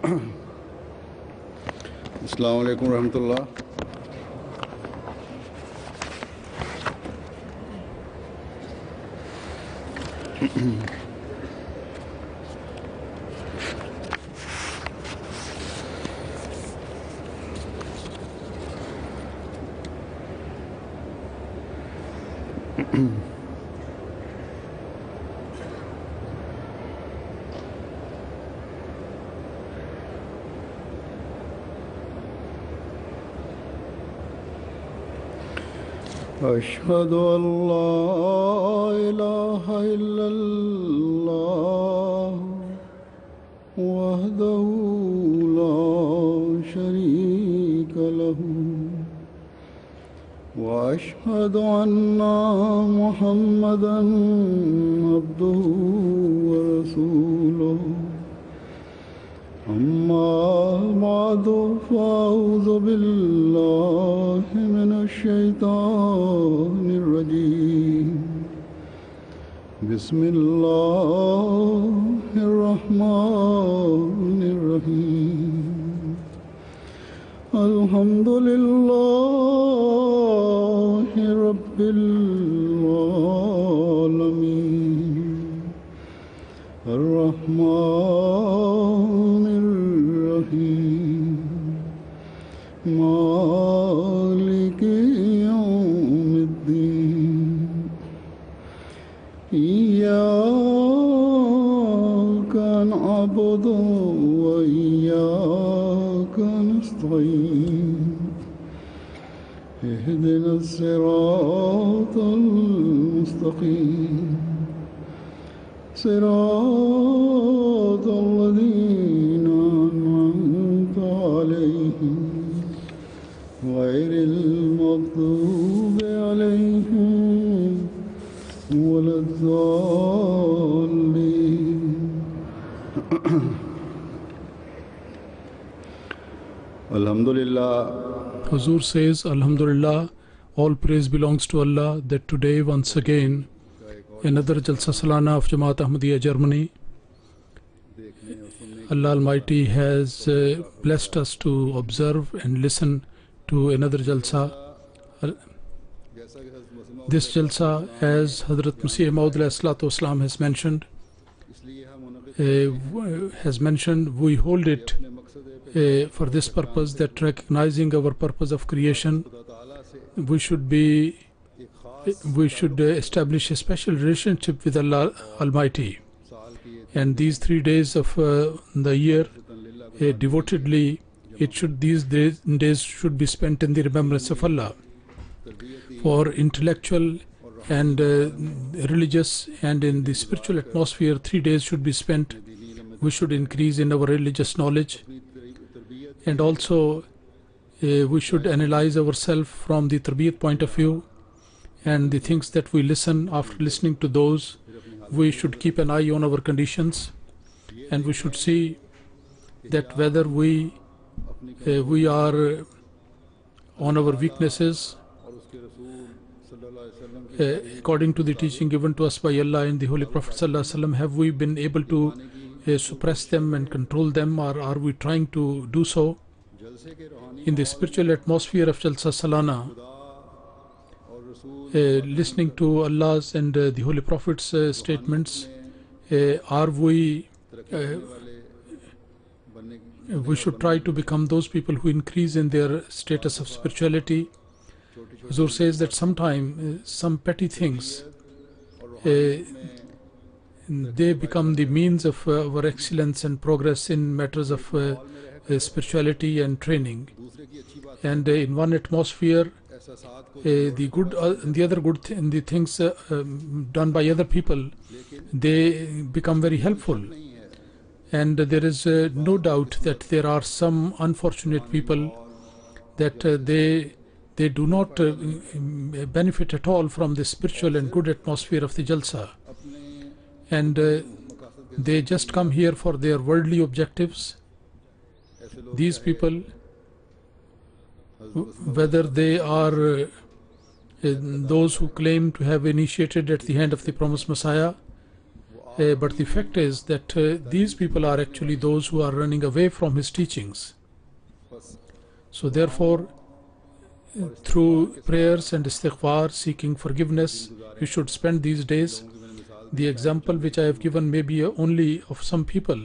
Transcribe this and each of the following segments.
अस्सलामु अलैकुम रहमतुल्लाह। أشهد أن لا إله إلا الله وحده لا شريك له وأشهد أن محمدا عبده ورسوله أما بعد فأعوذ بالله من الشيطان الرجيم بسم الله الرحمن الرحيم الحمد لله رب العالمين الرحمن الرحيم مالك يوم الدين إياك نعبد وإياك نستعين اهدنا الصراط المستقيم صراط الذين أنعمت عليهم غير المغضوب عليهم ولا الضالين. Alhamdulillah. Huzur says, Alhamdulillah, all praise belongs to Allah, that today once again another Jalsa Salana of Jamaat Ahmadiyya Germany, Allah Almighty has blessed us to observe and listen to another Jalsa. This Jalsa, as Hazrat Masih Maud Islam has mentioned, we hold it for this purpose, that recognizing our purpose of creation, we should establish a special relationship with Allah Almighty. And these 3 days of the year, devotedly, these days should be spent in the remembrance of Allah. For intellectual and religious and in the spiritual atmosphere, 3 days should be spent. We should increase in our religious knowledge, and also we should analyze ourselves from the tarbiyat point of view, and the things that we listen. After listening to those, we should keep an eye on our conditions, and we should see that whether we are on our weaknesses according to the teaching given to us by Allah and the Holy Prophet ﷺ, have we been able to suppress them and control them, or are we trying to do so? In the spiritual atmosphere of Jalsa Salana, listening to Allah's and the Holy Prophet's statements, we should try to become those people who increase in their status of spirituality. Huzur says that sometimes some petty things, they become the means of our excellence and progress in matters of spirituality and training. And in one atmosphere, the things done by other people, they become very helpful. And there is no doubt that there are some unfortunate people that they do not benefit at all from the spiritual and good atmosphere of the Jalsa. And they just come here for their worldly objectives. These people, whether they are those who claim to have initiated at the hand of the promised Messiah, but the fact is that these people are actually those who are running away from his teachings. So therefore, through prayers and istighfar, seeking forgiveness, you should spend these days. The example which I have given may be only of some people,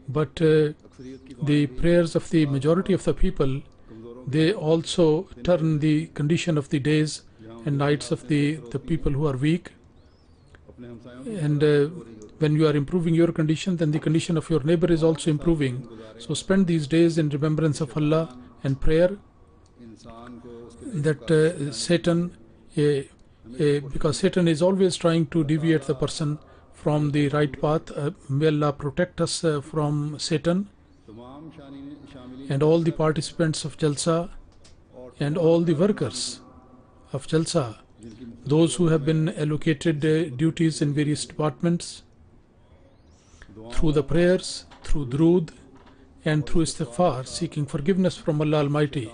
but the prayers of the majority of the people, they also turn the condition of the days and nights of the people who are weak. And when you are improving your condition, then the condition of your neighbor is also improving. So spend these days in remembrance of Allah and prayer, that Satan, because Satan is always trying to deviate the person from the right path. May Allah protect us from Satan. And all the participants of Jalsa and all the workers of Jalsa, those who have been allocated duties in various departments, through the prayers, through Durood and through istighfar, seeking forgiveness from Allah Almighty,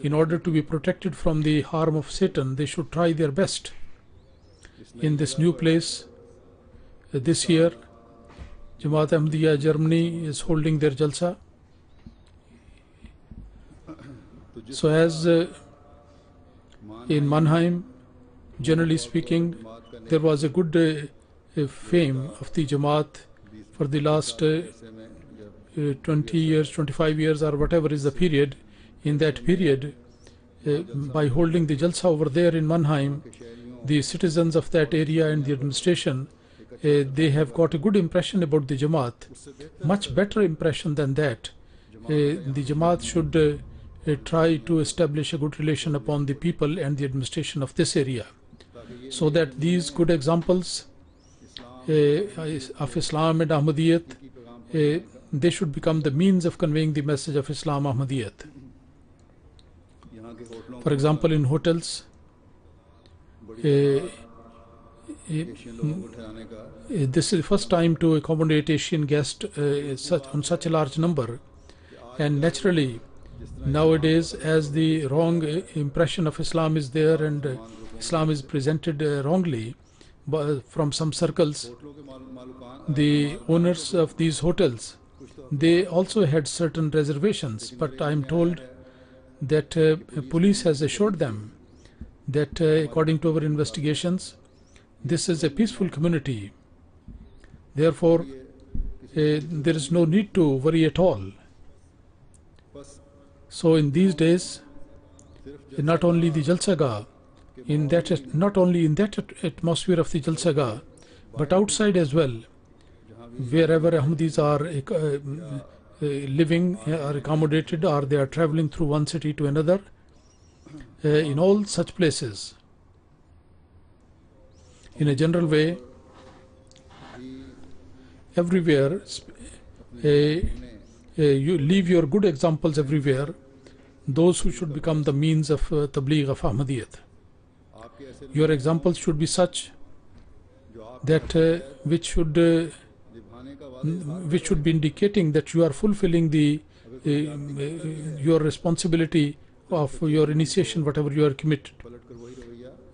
in order to be protected from the harm of Satan, they should try their best. In this new place, this year, Jamaat Ahmadiyya Germany is holding their Jalsa. So as in Mannheim, generally speaking, there was a good fame of the Jamaat for the last 20 years, 25 years, or whatever is the period. In that period, by holding the Jalsa over there in Mannheim, the citizens of that area and the administration, they have got a good impression about the Jamaat, much better impression than that. The Jamaat should try to establish a good relation upon the people and the administration of this area, so that these good examples of Islam and Ahmadiyyat, they should become the means of conveying the message of Islam Ahmadiyyat. For example, in hotels, this is the first time to accommodate Asian guests on such a large number, and naturally nowadays, as the wrong impression of Islam is there and Islam is presented wrongly from some circles, the owners of these hotels, they also had certain reservations, but I am told that police has assured them that according to our investigations, this is a peaceful community. Therefore, there is no need to worry at all. So in these days, not only the Jalsagah, not only in that atmosphere of the Jalsagah, but outside as well, wherever Ahmadis are living, are accommodated, or they are traveling through one city to another, in all such places, in a general way, everywhere, you leave your good examples everywhere, those who should become the means of tabligh of Ahmadiyyat. Your examples should be such that which should be indicating that you are fulfilling your responsibility of your initiation, whatever you are committed.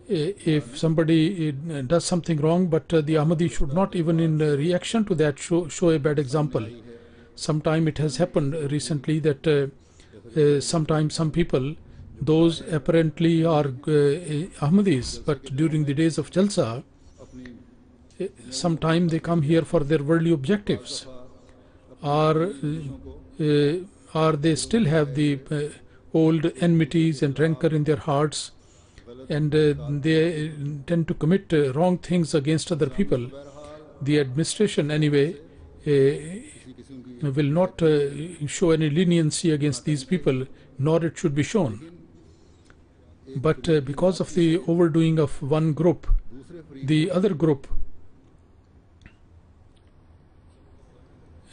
If somebody does something wrong, but the Ahmadi should not even in reaction to that show a bad example. Sometime it has happened recently that sometimes some people, those apparently are Ahmadis, but during the days of Jalsa, sometime they come here for their worldly objectives, or they still have the old enmities and rancor in their hearts, and they tend to commit wrong things against other people. The administration anyway will not show any leniency against these people, nor it should be shown. But because of the overdoing of one group, the other group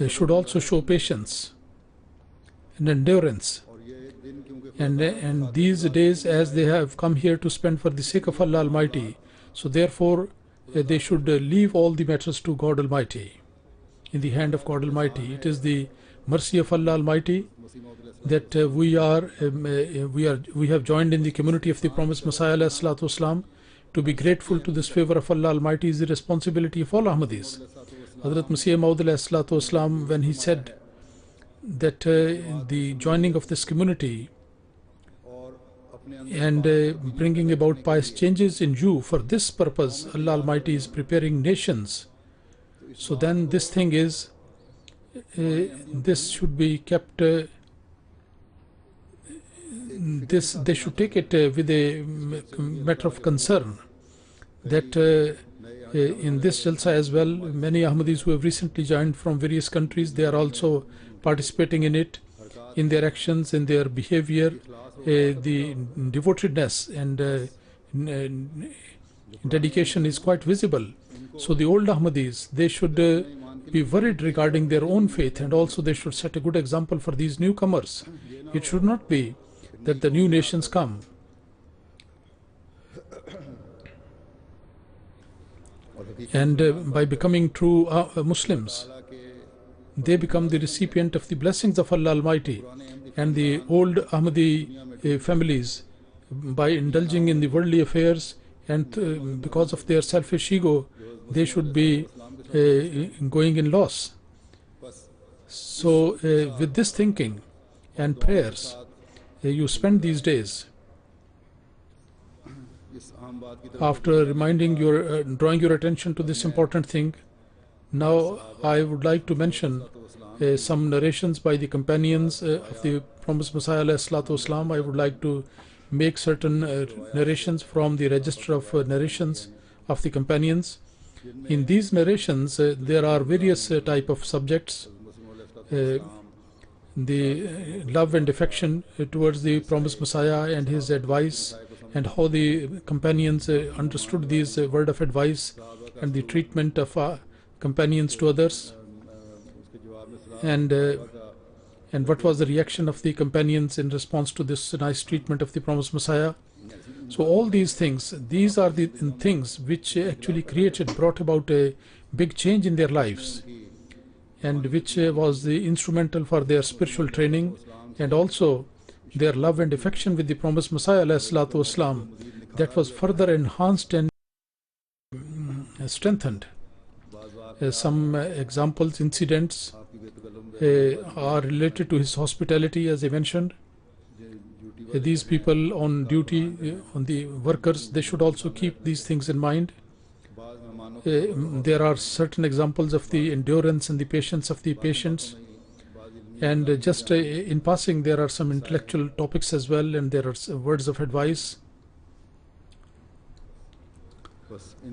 should also show patience and endurance. And these days, as they have come here to spend for the sake of Allah Almighty, so therefore they should leave all the matters to God Almighty, in the hand of God Almighty. It is the mercy of Allah Almighty that we have joined in the community of the promised Messiah alayhi salatu wasalam. To be grateful to this favor of Allah Almighty is the responsibility of all Ahmadis. Hazrat Masih Maud, when he said that the joining of this community and bringing about pious changes in you, for this purpose Allah Almighty is preparing nations. So then this thing is, this should be kept, they should take it with a matter of concern, that in this Jalsa as well, many Ahmadis who have recently joined from various countries, they are also participating in it, in their actions, in their behavior, the devotedness and dedication is quite visible. So the old Ahmadis, they should be worried regarding their own faith, and also they should set a good example for these newcomers. It should not be that the new nations come. And by becoming true Muslims, they become the recipient of the blessings of Allah Almighty. And the old Ahmadi families, by indulging in the worldly affairs and because of their selfish ego, they should be going in loss. So with this thinking and prayers, you spend these days, after reminding your, drawing your attention to this important thing. Now I would like to mention some narrations by the companions of the promised Messiah ﷺ. I would like to make certain narrations from the register of narrations of the companions. In these narrations there are various type of subjects. The love and affection towards the promised Messiah and his advice, and how the companions understood these word of advice, and the treatment of companions to others, and what was the reaction of the companions in response to this nice treatment of the promised Messiah. So all these things, these are the things which actually brought about a big change in their lives, and which was the instrumental for their spiritual training, and also their love and affection with the promised Messiah ﷺ, that was further enhanced and strengthened. Some examples, incidents are related to his hospitality, as I mentioned. These people on duty, on the workers, they should also keep these things in mind. There are certain examples of the endurance and the patience of the patients. And just in passing, there are some intellectual topics as well, and there are words of advice.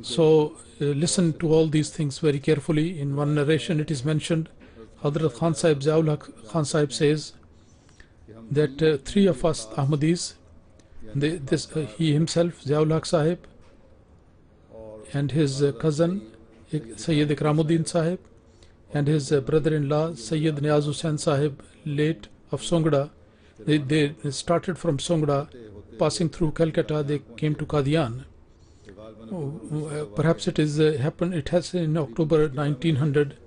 So listen to all these things very carefully. In one narration it is mentioned, Hazrat Khan Sahib, Ziaul Haq Khan Sahib says that three of us Ahmadis, he himself, Ziaul Haq Sahib, and his cousin Sayyid Ikramuddin Sahib, and his brother-in-law Sayyid Niaz Hussain Sahib, late of Songra, they started from Songra, passing through Calcutta, they came to Qadian. Perhaps it is happened. It has in October 1900,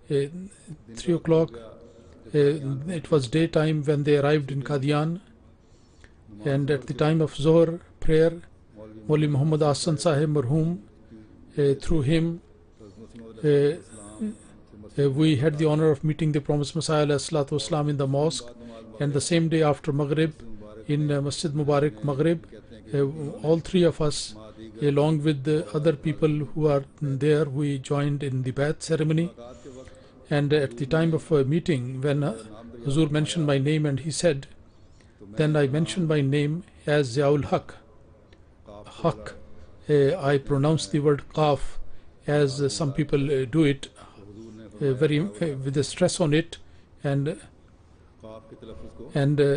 3 o'clock. It was daytime when they arrived in Qadian, and at the time of Zohar prayer, Maulvi Muhammad Ahsan Sahib Marhum, through him, we had the honor of meeting the promised Messiah ﷺ in the mosque, and the same day after Maghrib in Masjid Mubarak Maghrib, all three of us, along with the other people who are there, we joined in the Bai'at ceremony. And at the time of meeting, when Huzur mentioned my name and he said, then I mentioned my name as Ziaul Haq. Haq, I pronounced the word Qaf as some people do it, very with a stress on it, and Hazrat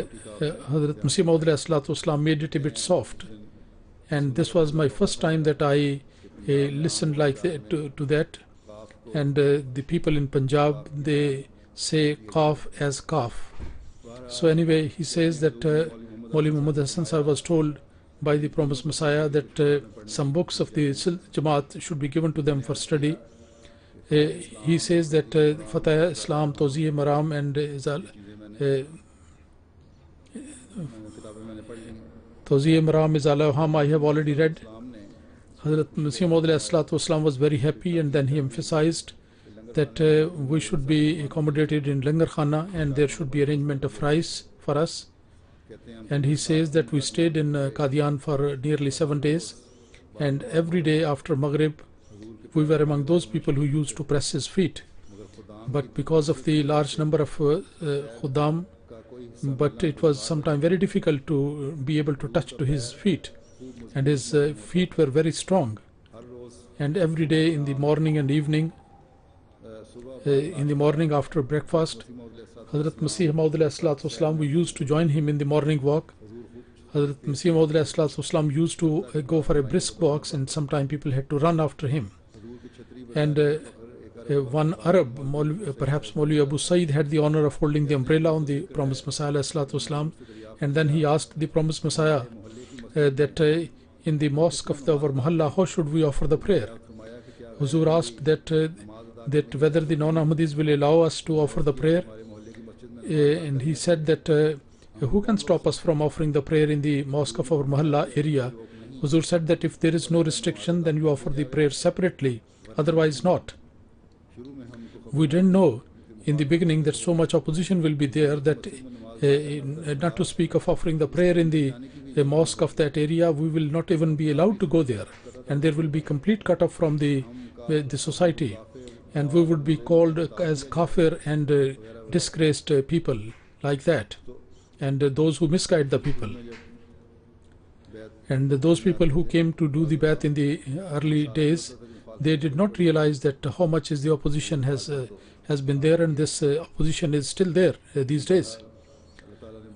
Masih Maud ﷺ made it a bit soft. And this was my first time that I listened like that, to that. And the people in Punjab, they say Qaf as Kaf. So anyway, he says that Maulvi Muhammad Hassan Sahib was told by the promised Messiah that some books of the Jamaat should be given to them for study. He says that Fatah Islam, Tawzi Maram and Tawzi Maram is Alaham I have already read. Hazrat Masih Maud ﷺ was very happy, and then he emphasized that we should be accommodated in Langar Khana and there should be arrangement of rice for us. And he says that we stayed in Qadian for nearly 7 days, and every day after Maghrib we were among those people who used to press his feet. But because of the large number of khuddam, but it was sometimes very difficult to be able to touch to his feet, and his feet were very strong. And every day in the morning and evening, in the morning after breakfast, Hazrat Masih Maud we used to join him in the morning walk. Hazrat Masih Maud used to go for a brisk walk, and sometimes people had to run after him. And one Arab, perhaps Maulvi Abu Said, had the honor of holding the umbrella on the Promised Messiah ﷺ, and then he asked the Promised Messiah that in the mosque of our Mahalla, how should we offer the prayer? Huzur asked that whether the non-Ahmadis will allow us to offer the prayer, and he said that who can stop us from offering the prayer in the mosque of our Mahalla area? Huzur said that if there is no restriction, then you offer the prayer separately, otherwise not. We didn't know in the beginning that so much opposition will be there that not to speak of offering the prayer in the mosque of that area, we will not even be allowed to go there, and there will be complete cut off from the society, and we would be called as kafir and disgraced people like that, and those who misguide the people. And those people who came to do the bath in the early days, they did not realize that how much is the opposition has been there, and this opposition is still there these days.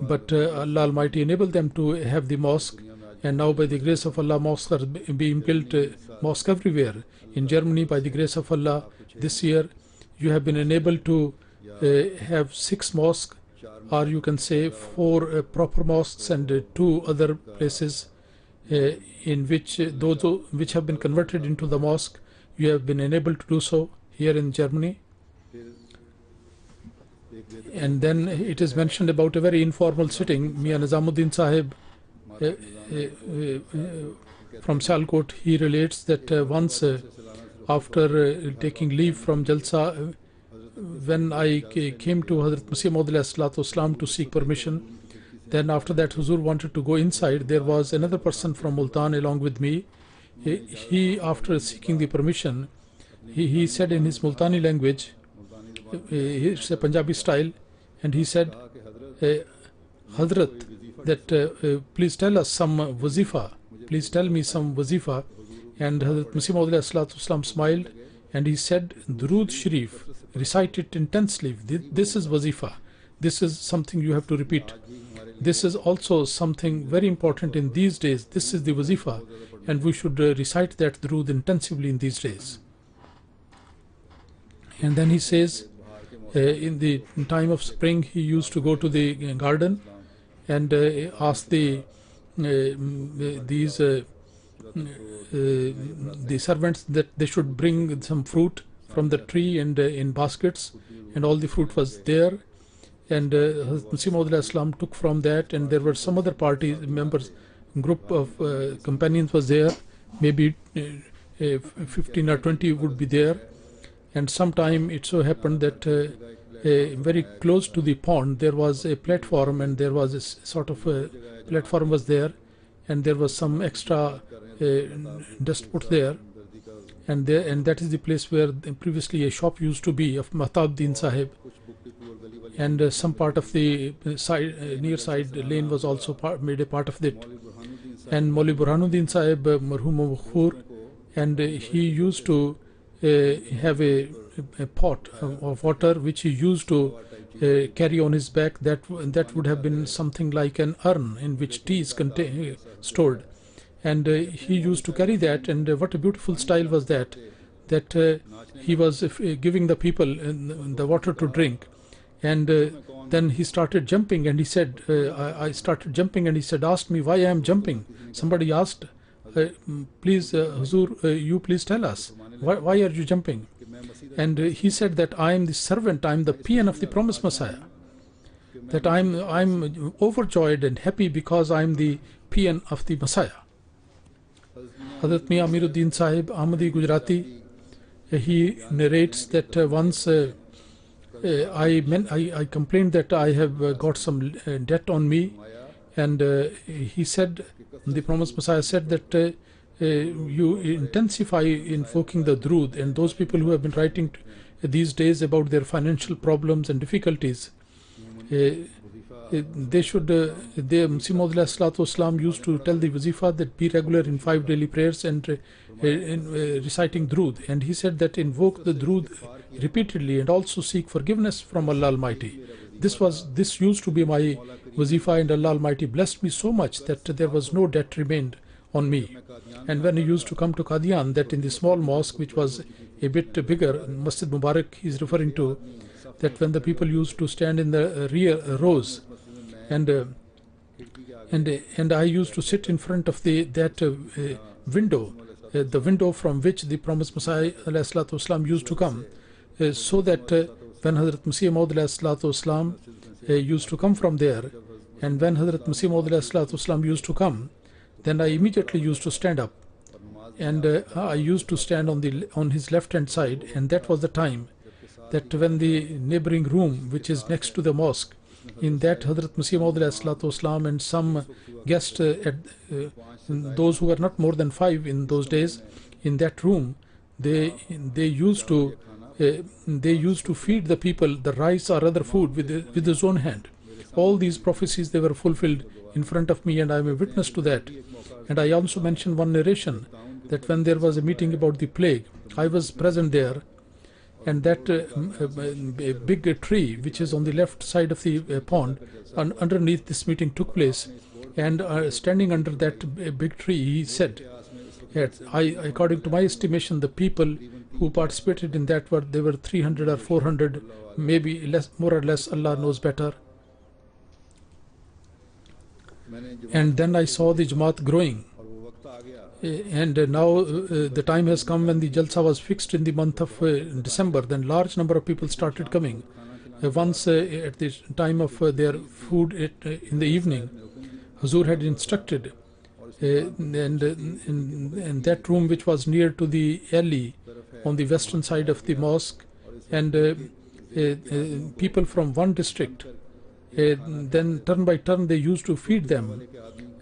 But Allah Almighty enabled them to have the mosque, and now by the grace of Allah, mosques are being built, mosque everywhere. In Germany, by the grace of Allah, this year you have been enabled to have 6 mosques, or you can say 4 proper mosques and 2 other places in which those which have been converted into the mosque, you have been enabled to do so here in Germany. And then it is mentioned about a very informal sitting. Mian Nizamuddin Sahib from Sialkot, he relates that once after taking leave from Jalsa, when I came to Hazrat Masih Maud to seek permission, then after that Huzur wanted to go inside. There was another person from Multan along with me. He, after seeking the permission, he said in his Multani language, it's a Punjabi style, and he said, Hazrat, that please tell us some wazifa, please tell me some wazifa. And Hazrat Masih Maud smiled, and he said, Durood Sharif, recite it intensely. This is wazifa. This is something you have to repeat. This is also something very important in these days. This is the wazifa, and we should recite that durood intensively in these days. And then he says, in the time of spring, he used to go to the garden and ask the servants that they should bring some fruit from the tree and in baskets, and all the fruit was there. And Masih Maud took from that, and there were some other party members, group of companions was there, maybe 15 or 20 would be there. And sometime it so happened that very close to the pond there was a platform, and there was a sort of a platform was there, and there was some extra dust put there, and that is the place where previously a shop used to be of Mahtabuddin Sahib, and some part of the near side lane was also made a part of it. And Maulvi Burhanuddin Sahib, Marhum Maghfur, and he used to have a pot of water which he used to carry on his back. That would have been something like an urn in which tea is stored, and he used to carry that. And what a beautiful style was that he was giving the people the water to drink, and then he started jumping, and he said, I started jumping, and he said, asked me why I am jumping. Somebody asked, please Huzur, you please tell us, why are you jumping? And he said that I am the servant, I am the peon of the Promised Messiah, that I'm overjoyed and happy because I am the peon of the Messiah. Hazrat Mian Amiruddin Sahib, Ahmadi Gujarati, he narrates that once I complained that I have got some debt on me, and he said, the promised Messiah said that you intensify invoking the Drood, and those people who have been writing these days about their financial problems and difficulties, they should, Masih Maud Islam used to tell the Wazifa that be regular in 5 daily prayers and reciting Drood, and he said that invoke the Drood repeatedly and also seek forgiveness from Allah Almighty. This used to be my Wazifa, and Allah Almighty blessed me so much that there was no debt remained on me. And when he used to come to Qadian, that in the small mosque which was a bit bigger, Masjid Mubarak he is referring to, that when the people used to stand in the rear rows, and I used to sit in front of that window, the window from which the promised Messiah ﷺ used to come, so that when Hazrat Masih Maud ﷺ used to come from there, and when Hazrat Masih Maud ﷺ used to come, then I immediately used to stand up, and I used to stand on his left hand side, and that was the time that when the neighboring room which is next to the mosque, in that Hazrat Masih Maud ﷺ and some guests, those who were not more than 5 in those days, in that room, they used to feed the people the rice or other food with his own hand. All these prophecies, they were fulfilled in front of me, and I am a witness to that. And I also mentioned one narration that when there was a meeting about the plague, I was present there, and that big tree which is on the left side of the pond, underneath this meeting took place, and standing under that big tree, he said, according to my estimation, the people who participated in that they were 300 or 400, maybe less, more or less, Allah knows better. And then I saw the Jamaat growing, and now the time has come when the Jalsa was fixed in the month of December. Then large number of people started coming. Once at the time of their food in the evening, Hazur had instructed, and that room which was near to the alley on the western side of the mosque, and people from one district, then turn by turn they used to feed them,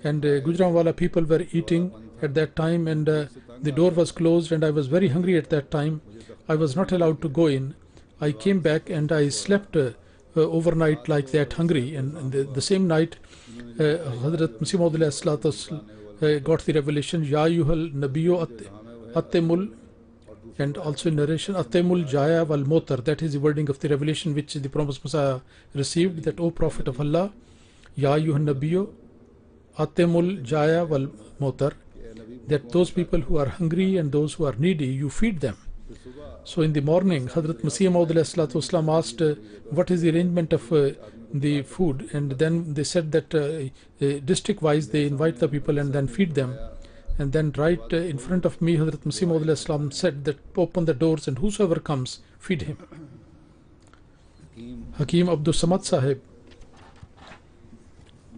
and Gujranwala people were eating at that time, and the door was closed, and I was very hungry at that time. I was not allowed to go in. I came back and I slept overnight like that, hungry, and the same night Hazrat Masih Maud got the revelation, Ya Yuhal Nabiyo Attemul, and also in narration, Attemul Jaya wal Motar. That is the wording of the revelation which the promised Messiah received, that, O Prophet of Allah, Ya Yuhal Nabiyo Attemul Jaya wal Motar, that those people who are hungry and those who are needy, you feed them. So in the morning, Hazrat Masih Maud asked, what is the arrangement of the food? And then they said that district wise they invite the people and then feed them. And then right in front of me, Hazrat Masih Maud said that open the doors and whosoever comes, feed him. Hakim Abdul Samad Sahib,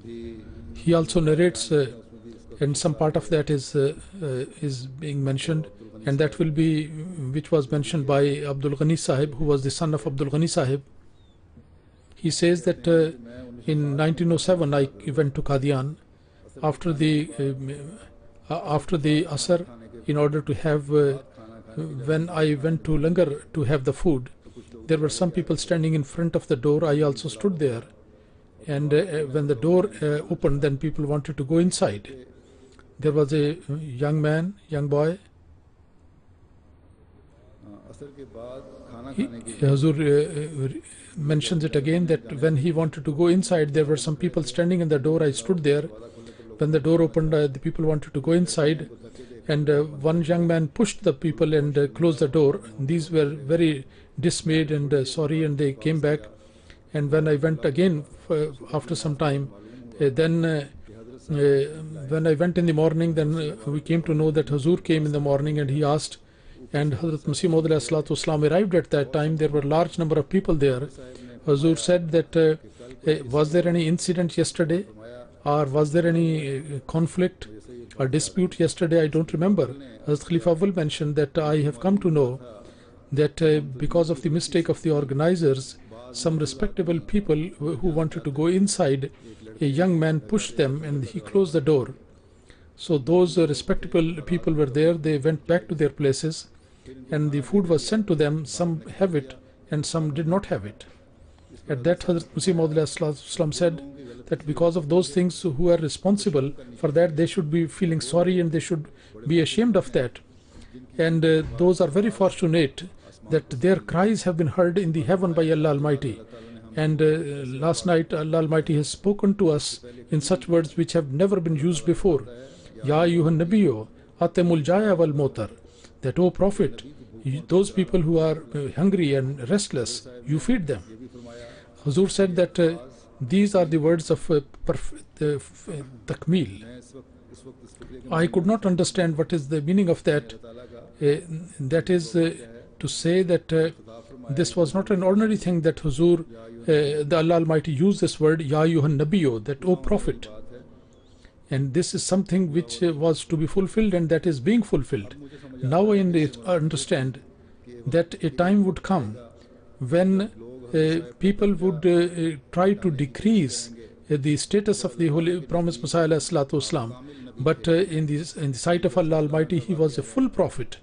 he also narrates, and some part of that is being mentioned, and that will be which was mentioned by Abdul Ghani Sahib, who was the son of Abdul Ghani Sahib. He says that in 1907 I went to Qadian after the Asr, in order to have, when I went to Langar to have the food, there were some people standing in front of the door. I also stood there, and when the door opened, then people wanted to go inside. There was a young boy. Hazur mentions it again, that when he wanted to go inside, there were some people standing in the door. I stood there. When the door opened, the people wanted to go inside, and one young man pushed the people and closed the door. These were very dismayed and sorry, and they came back. And when I went again after some time, then when I went in the morning, then we came to know that Hazur came in the morning, and he asked, and Hazrat Masih Maud arrived at that time. There were a large number of people there. Hazur said that, was there any incident yesterday, or was there any conflict or dispute yesterday? I don't remember. Hazrat Khalifa Awwal mentioned that I have come to know that because of the mistake of the organizers, some respectable people who wanted to go inside, a young man pushed them and he closed the door. So those respectable people were there. They went back to their places and the food was sent to them. Some have it and some did not have it. At that, Hazrat Masih Maud said that because of those things, who are responsible for that, they should be feeling sorry and they should be ashamed of that. And those are very fortunate that their cries have been heard in the heaven by Allah Almighty. And last night Allah Almighty has spoken to us in such words which have never been used before. Ya ayyuhan nabiyyu atimul jaya wal motar, that, O Prophet, those people who are hungry and restless, you feed them. Huzur said that these are the words of takmeel. I could not understand what is the meaning of that. That is to say that this was not an ordinary thing that Huzur, the Allah Almighty used this word, Ya ayyuhan nabiyyu, that, O Prophet. And this is something which was to be fulfilled and that is being fulfilled. Now I understand that a time would come when people would try to decrease the status of the Holy Promised Messiah ﷺ. But in the sight of Allah Almighty, he was a full prophet.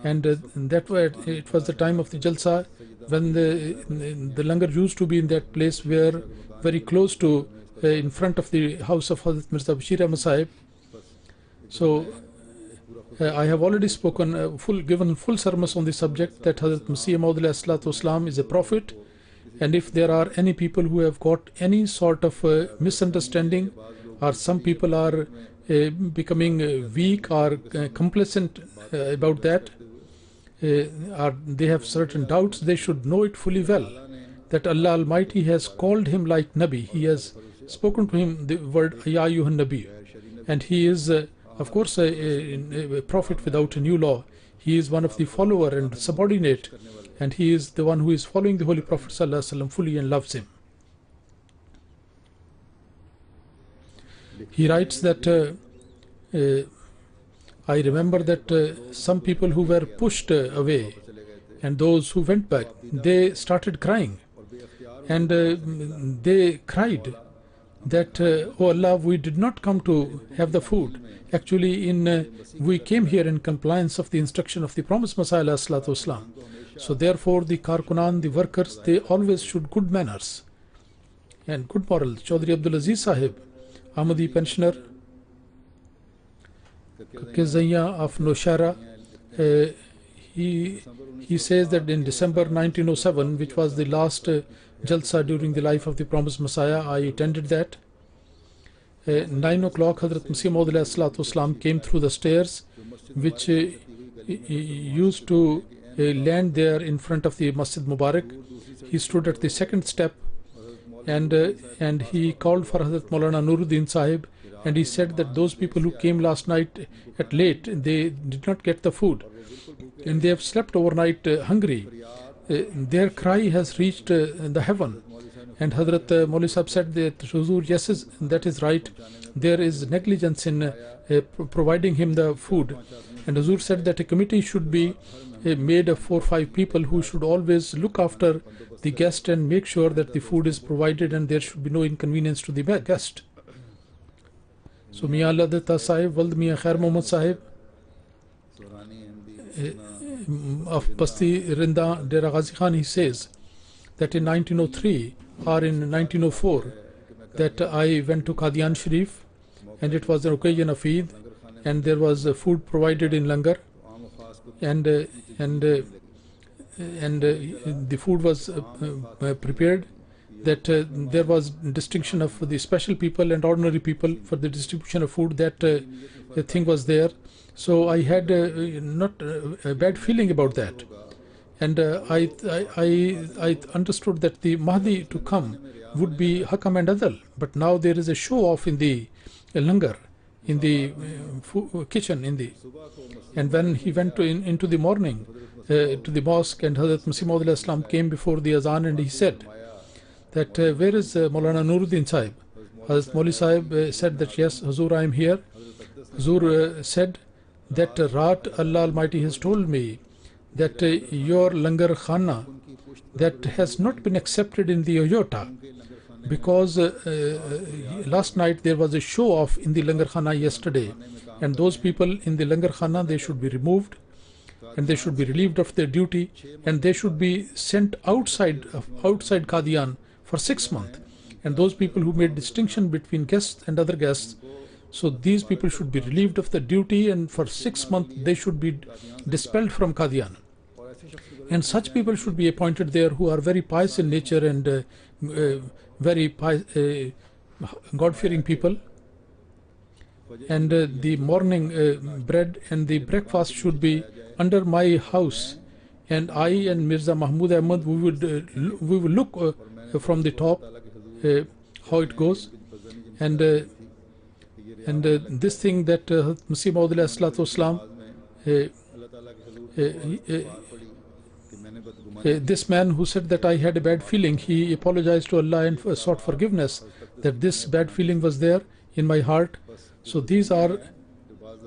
And that way it was the time of the Jalsa when the langar used to be in that place where very close to in front of the house of Hazrat Mirza Bashir Ahmad Sahib. So I have already spoken, given full sermons on the subject that Hazrat Masih Maud is a prophet, and if there are any people who have got any sort of misunderstanding, or some people are becoming weak or complacent about that, or they have certain doubts, they should know it fully well that Allah Almighty has called him like Nabi. He has spoken to him the word Ya ayyuhan Nabi, and he is of course a prophet without a new law. He is one of the follower and subordinate, and he is the one who is following the Holy Prophet ﷺ fully and loves him. He writes that I remember that some people who were pushed away and those who went back, they started crying, and they cried that, oh Allah, we did not come to have the food. Actually, we came here in compliance of the instruction of the Promised Messiah ﷺ. So therefore the Karkunan, the workers, they always should good manners and good morals. Chaudhry Abdul Aziz Sahib, Ahmadi pensioner, Kizaya of Noshara, he says that in December 1907, which was the last Jalsa during the life of the Promised Messiah, I attended that. 9 o'clock, Hazrat Masih Maud came through the stairs, which used to land there in front of the Masjid Mubarak. He stood at the second step, and he called for Hazrat Maulana Nuruddin Sahib, and he said that those people who came last night at late, they did not get the food, and they have slept overnight hungry. Their cry has reached the heaven. And Hazrat Maulvi Sahib said that Huzur, yes, that is right. There is negligence in providing him the food. And Huzur said that a committee should be made of 4 or 5 people who should always look after the guest and make sure that the food is provided and there should be no inconvenience to the guest. So Mian Allah Datta Sahib, Wald Mian Khair Muhammad Sahib of Basti Rinda Dera Ghazi Khan, he says that in 1903 or in 1904 that I went to Qadian Sharif, and it was an occasion of Eid, and there was food provided in langar, and the food was prepared, that there was distinction of the special people and ordinary people for the distribution of food. That thing was there. So I had not a bad feeling about that, and I understood that the Mahdi to come would be Hakam and Adal, but now there is a show off in the langar, in the kitchen, and when he went into the morning to the mosque, and Hazrat Masih Maud came before the azan, and he said that where is Maulana Nuruddin Sahib? Hazrat Maulvi Sahib said that yes, Huzur, I am here. Huzur said that Raat Allah Almighty has told me that your Langar Khana that has not been accepted in the iota, because last night there was a show off in the Langar Khana yesterday, and those people in the Langar Khana, they should be removed and they should be relieved of their duty, and they should be sent outside Qadian for 6 months. And those people who made distinction between guests and other guests, so these people should be relieved of their duty, and for 6 months they should be dispelled from Qadian. And such people should be appointed there who are very pious in nature and very God-fearing people. And the morning bread and the breakfast should be under my house, and I and Mirza Mahmud Ahmad, we will look from the top how it goes. And this thing that Masih Maud Islam, this man who said that I had a bad feeling, he apologized to Allah and sought forgiveness that this bad feeling was there in my heart. So these are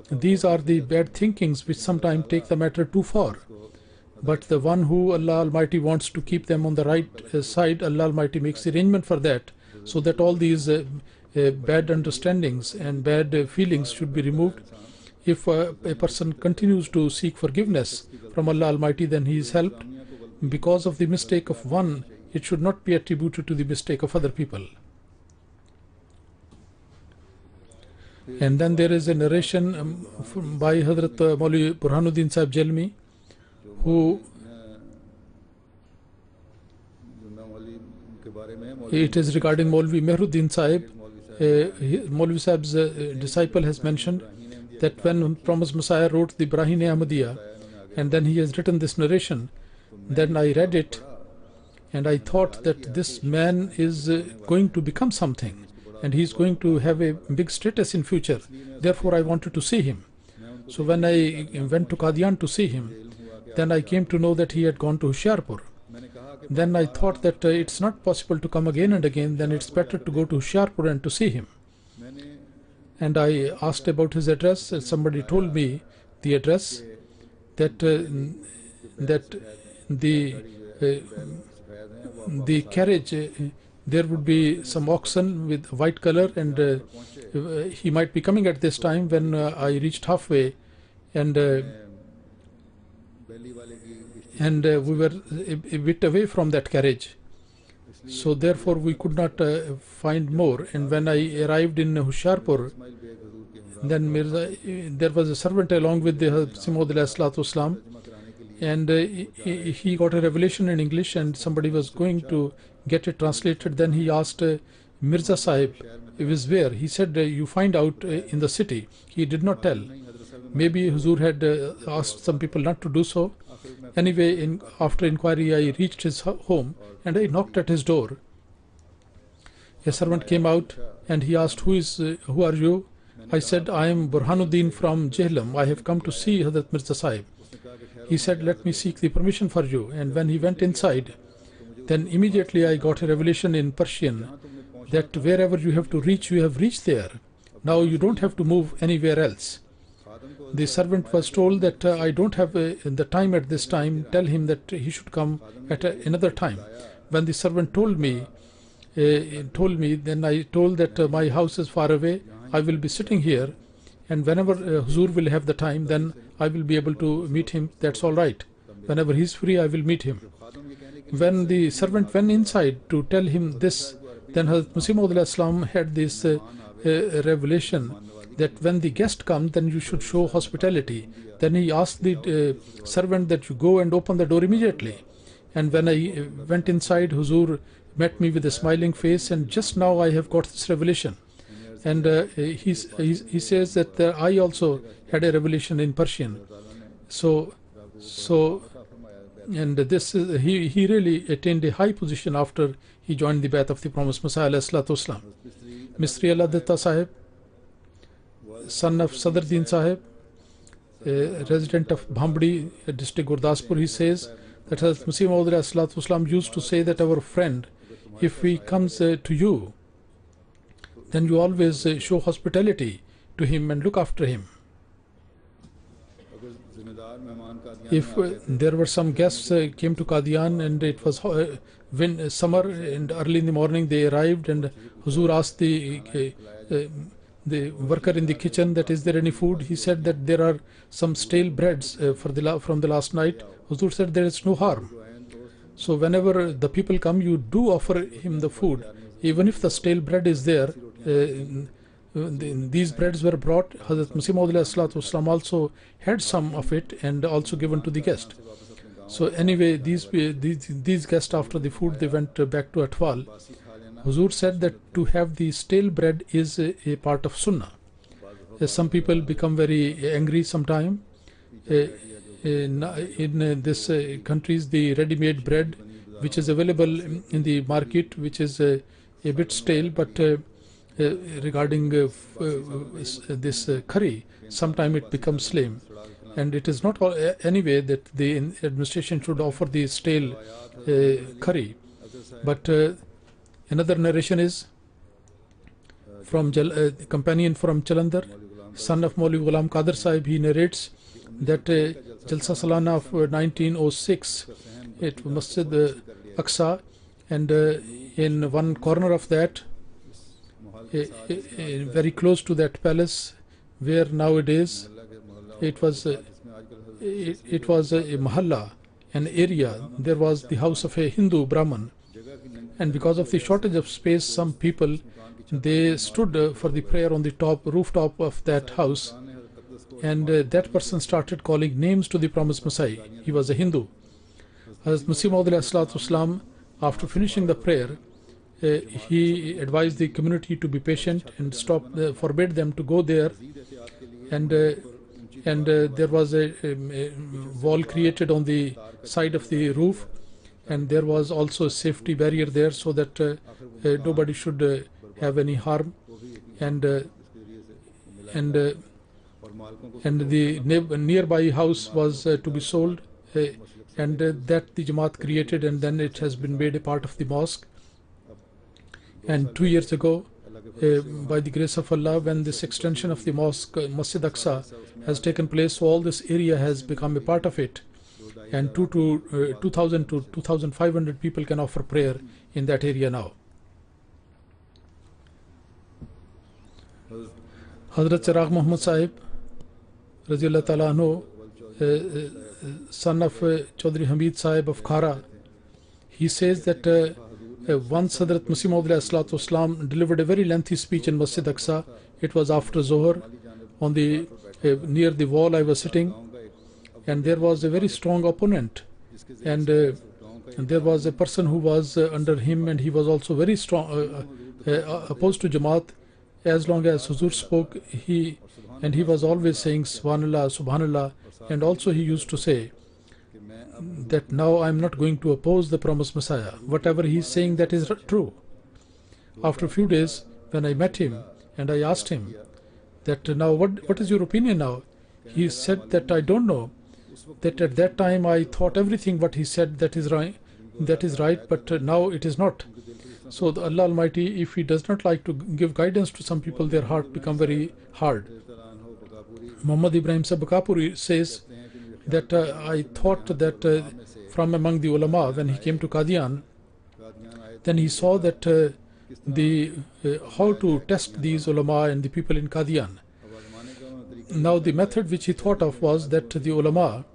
the bad thinkings which sometimes take the matter too far. But the one who Allah Almighty wants to keep them on the right side, Allah Almighty makes arrangement for that, so that all these bad understandings and bad feelings should be removed. If a person continues to seek forgiveness from Allah Almighty, then he is helped. Because of the mistake of one, it should not be attributed to the mistake of other people. And then there is a narration by Hazrat Maulvi Burhanuddin Sahib Jalmi, who it is regarding Maulvi Mehruddin Sahib. Maulvi Sahib's disciple has mentioned that when Promised Messiah wrote the Brahine Ahmadiyya, and then he has written this narration, then I read it and I thought that this man is going to become something, and he is going to have a big status in future. Therefore I wanted to see him. So when I went to Qadian to see him, then I came to know that he had gone to Hoshiarpur. Then I thought that it's not possible to come again and again, then it's better to go to Hoshiarpur and to see him. And I asked about his address, and somebody told me the address, that the carriage, there would be some oxen with white color, and he might be coming at this time. When I reached halfway, and we were a bit away from that carriage, so therefore we could not find more. And when I arrived in Hoshiarpur, then there was a servant along with the Masih Maud Islam, and he got a revelation in English, and somebody was going to get it translated. Then he asked Mirza Sahib, it was where? He said, you find out in the city. He did not tell. Maybe Huzur had asked some people not to do so. Anyway, after inquiry, I reached his home and I knocked at his door. A servant came out and he asked, who are you? I said, I am Burhanuddin from Jehlam. I have come to see Hazrat Mirza Sahib. He said, let me seek the permission for you. And when he went inside, then immediately I got a revelation in Persian that wherever you have to reach, you have reached there. Now you don't have to move anywhere else. The servant was told that I don't have the time at this time. Tell him that he should come at another time. When the servant told me, then I told that my house is far away. I will be sitting here, and whenever Huzur will have the time, then I will be able to meet him. That's all right. Whenever he's free, I will meet him. When the servant went inside to tell him this, then Hazrat Masih Maud Islam had this revelation that when the guest comes, then you should show hospitality. Then he asked the servant that you go and open the door immediately. And when I went inside, Huzur met me with a smiling face, and just now I have got this revelation. And he says that I also had a revelation in Persian. And this is, he really attained a high position after he joined the Bai'at of the Promised Messiah ﷺ. Mistri Allah Datta Sahib, son of Sadruddin Sahib, resident of Bhambadi, district Gurdaspur, he says that Hazrat Masih Maud ﷺ used to say that our friend, if he comes to you, then you always show hospitality to him and look after him. if there were some guests came to Qadian and it was when summer and early in the morning they arrived, and Huzur asked the worker in the kitchen that is there any food. He said that there are some stale breads from the last night. Huzur said there is no harm. So whenever the people come, you do offer him the food, even if the stale bread is there. These breads were brought. Hazrat Masih Maud Wasalam also had some of it and also given to the guest. So anyway, these guests, after the food, they went back to Atwal. Huzur said that to have the stale bread is a part of Sunnah. Some people become very angry sometime. In this countries, the ready-made bread which is available in the market, which is a bit stale, but regarding this curry, sometime it becomes slim, and it is not anyway that the administration should offer the stale curry. But another narration is from companion from Jalandhar, son of Maulvi Ghulam Qadir Sahib. He narrates that Jalsa Salana of 1906, it was Masjid Aqsa, and in one corner of that, very close to that palace where nowadays it was a mahalla, an area. There was the house of a Hindu Brahman, and because of the shortage of space, some people they stood for the prayer on the rooftop of that house, and that person started calling names to the promised Messiah. He was a Hindu. Hazrat Masih Maud Wasalam, after finishing the prayer, he advised the community to be patient and forbade them to go there, and there was a wall created on the side of the roof, and there was also a safety barrier there so that nobody should have any harm, and the nearby house was to be sold, and that the Jamaat created, and then it has been made a part of the mosque. And 2 years ago, by the grace of Allah, when this extension of the mosque, Masjid Aqsa, has taken place, so all this area has become a part of it, and 2,000 to 2,500 people can offer prayer in that area now. Hazrat Chirag Muhammad Sahib, Radiyallahu Ta'ala Anhu, son of Chaudhry Hamid Sahib of Khara, he says that once Hazrat Masih Maud Wasalam delivered a very lengthy speech in Masjid Aqsa. It was after Zohar. On the near the wall I was sitting, and there was a very strong opponent, and there was a person who was under him, and he was also very strong opposed to Jamaat. As long as Huzur spoke, he was always saying Subhanallah, Subhanallah, and also he used to say that now I am not going to oppose the promised Messiah. Whatever he is saying, that is true. After a few days, when I met him and I asked him that now what is your opinion now, he said that I don't know, that at that time I thought everything what he said that is right, but now it is not. So the Allah Almighty, if He does not like to give guidance to some people, their heart become very hard. Muhammad Ibrahim Sahib Bakapuri says that I thought that from among the ulama, when he came to Qadian, then he saw that how to test these ulama and the people in Qadian. Now the method which he thought of was that the ulama,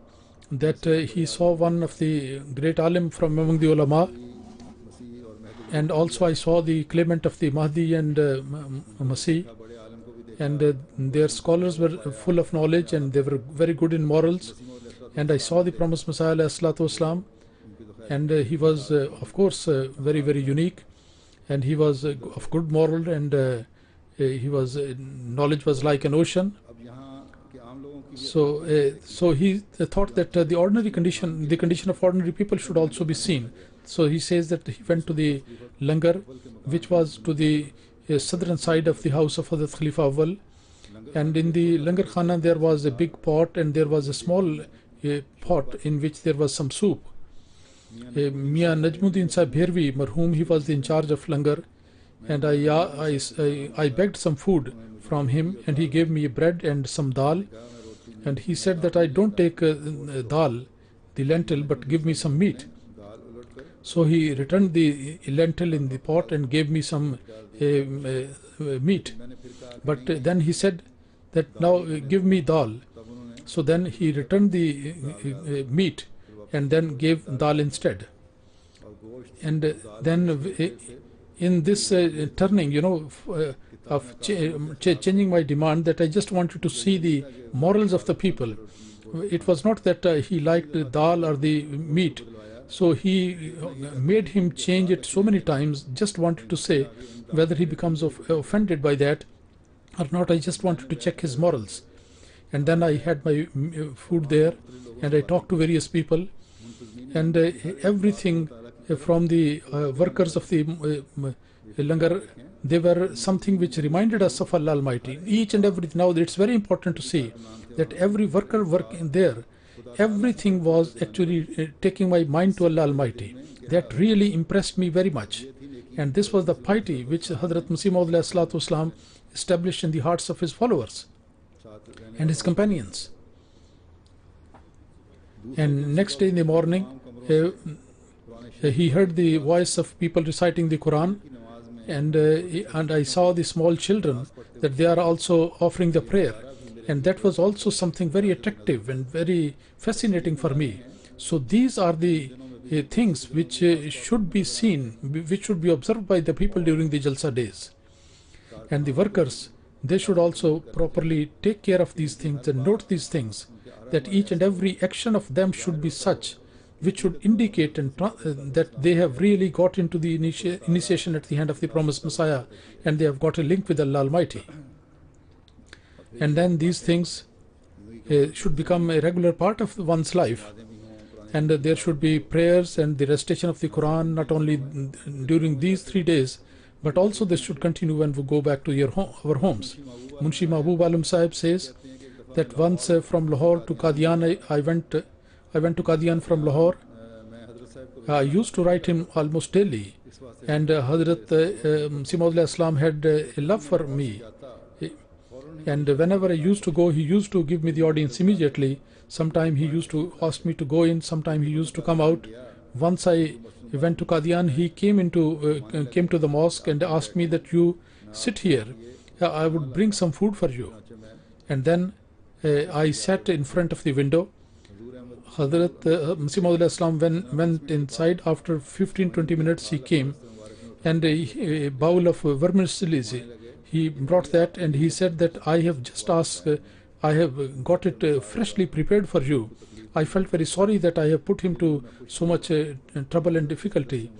that he saw one of the great alim from among the ulama, and also I saw the claimant of the Mahdi and Masih, and their scholars were full of knowledge and they were very good in morals. And I saw the promised Messiah ﷺ, and he was of course very, very unique, and he was of good moral, and he was knowledge was like an ocean. So he thought that the condition of ordinary people should also be seen. So he says that he went to the langar, which was to the southern side of the house of Hazrat Khalifa Awwal, and in the langar khana there was a big pot, and there was a small pot in which there was some soup. Mia Najmuddin Sahib Bhervi, marhum, he was in charge of langar, and I begged some food from him, and he gave me bread and some dal, and he said that I don't take dal, the lentil, but give me some meat. So he returned the lentil in the pot and gave me some meat. But then he said that now give me dal. So then he returned the meat and then gave dal instead. And then in this turning, of changing my demand, that I just wanted to see the morals of the people. It was not that he liked the dal or the meat. So he made him change it so many times, just wanted to say whether he becomes offended by that or not. I just wanted to check his morals. And then I had my food there and I talked to various people, and everything from the workers of the langar, they were something which reminded us of Allah Almighty. Each and every, now it's very important to see that every worker working there, everything was actually taking my mind to Allah Almighty. That really impressed me very much. And this was the piety which Hazrat Masih Maud Islam established in the hearts of his followers and his companions. And next day in the morning, he heard the voice of people reciting the Quran, and I saw the small children that they are also offering the prayer, and that was also something very attractive and very fascinating for me. So these are the things which should be seen, which should be observed by the people during the Jalsa days. And the workers, they should also properly take care of these things and note these things, that each and every action of them should be such which should indicate that they have really got into the initiation at the hand of the promised Messiah, and they have got a link with Allah Almighty. And then these things should become a regular part of one's life, and there should be prayers and the recitation of the Quran not only during these 3 days, but also this should continue when we go back to our homes. Munshi Mahbub Alam Sahib says that once from Lahore to Qadian, I went to Qadian from Lahore. I used to write him almost daily, and Hazrat Masih Maud Islam had a love for me, and whenever I used to go, he used to give me the audience immediately. Sometime he used to ask me to go in, sometime he used to come out. Once I went to Qadian, he came to the mosque and asked me that you sit here, I would bring some food for you. And then I sat in front of the window. Hazrat Masih Maud Islam went inside. After 15-20 minutes he came, and a bowl of vermicelli, he brought that, and he said that I have just asked, I have got it freshly prepared for you. I felt very sorry that I have put him to so much trouble and difficulty,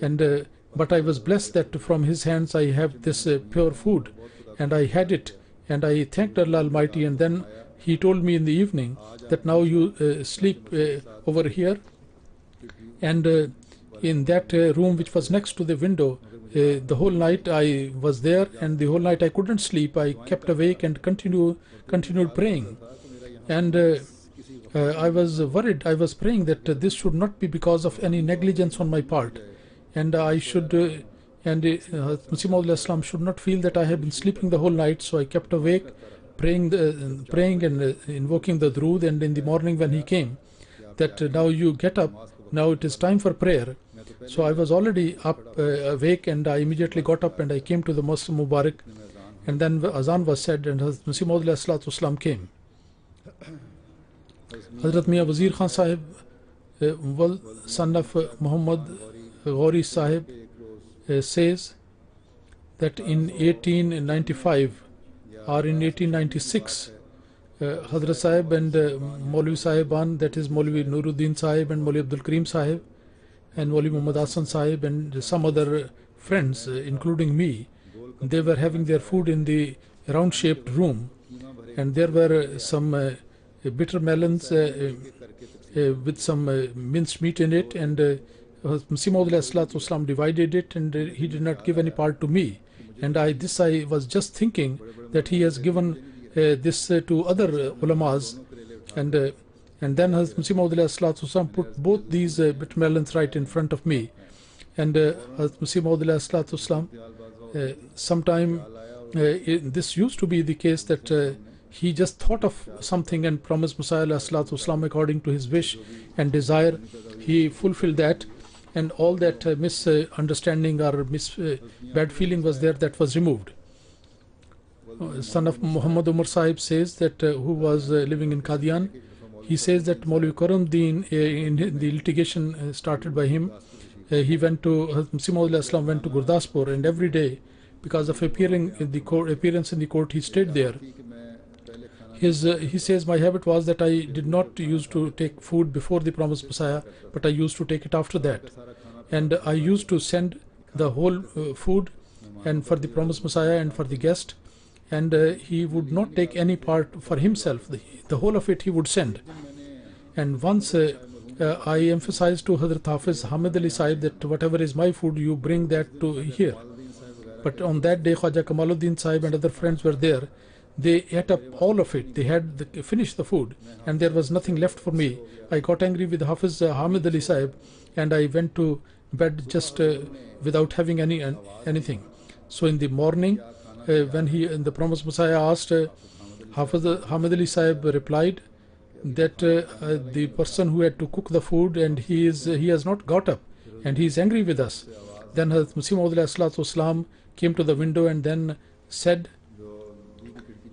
and but I was blessed that from his hands I have this pure food, and I had it, and I thanked Allah Almighty. And then he told me in the evening that now you sleep over here, and in that room which was next to the window, the whole night I was there, and the whole night I couldn't sleep. I kept awake and continued praying, and I was worried. I was praying that this should not be because of any negligence on my part, and I should Masih Maud Islam should not feel that I have been sleeping the whole night. So I kept awake, praying and invoking the Durood. And in the morning when he came, that now you get up, now it is time for prayer. So I was already up, awake, and I immediately got up and I came to the Mosque Mubarak, and then Azan was said, and Masih Maud Islam came. Hazrat Mian Wazir Khan Sahib, son of Muhammad Ghori Sahib, says that in 1895 or in 1896, Hazrat Sahib and Maulvi Sahiban, that is Maulvi Nuruddin Sahib and Maulvi Abdul Karim Sahib and Maulvi Muhammad Hassan Sahib and some other friends, including me, they were having their food in the round-shaped room, and there were some bitter melons with some minced meat in it, and Masih Maud Islam divided it, and he did not give any part to me. And I was just thinking that he has given this to other ulamas, and then Masih Maud Islam put both these bitter melons right in front of me, and Masih Maud Islam sometime this used to be the case that he just thought of something and promised Messiah والسلام, according to his wish and desire. He fulfilled that, and all that misunderstanding or bad feeling was there, that was removed. Son of Muhammad Umar Sahib says that who was living in Qadian, he says that Maulvi Karuddin, in the litigation started by him, he went to Masih Maud went to Gurdaspur, and every day, because of appearance in the court, he stayed there. He says, my habit was that I did not used to take food before the promised Messiah, but I used to take it after that, and I used to send the whole food and for the promised Messiah and for the guest, and he would not take any part for himself. The whole of it he would send. And once I emphasized to Hazrat Hafiz Hamid Ali Sahib that whatever is my food, you bring that to here. But on that day, Khwaja Kamaluddin Sahib and other friends were there. They ate up all of it. They had finished the food, and there was nothing left for me. I got angry with Hafiz Hamid Ali Sahib, and I went to bed just without having anything. So in the morning, when the promised Messiah asked, Hafiz Hamid Ali Sahib replied that the person who had to cook the food, and he has not got up, and he is angry with us. Then Hazrat Masih Maud والسلام, came to the window and then said,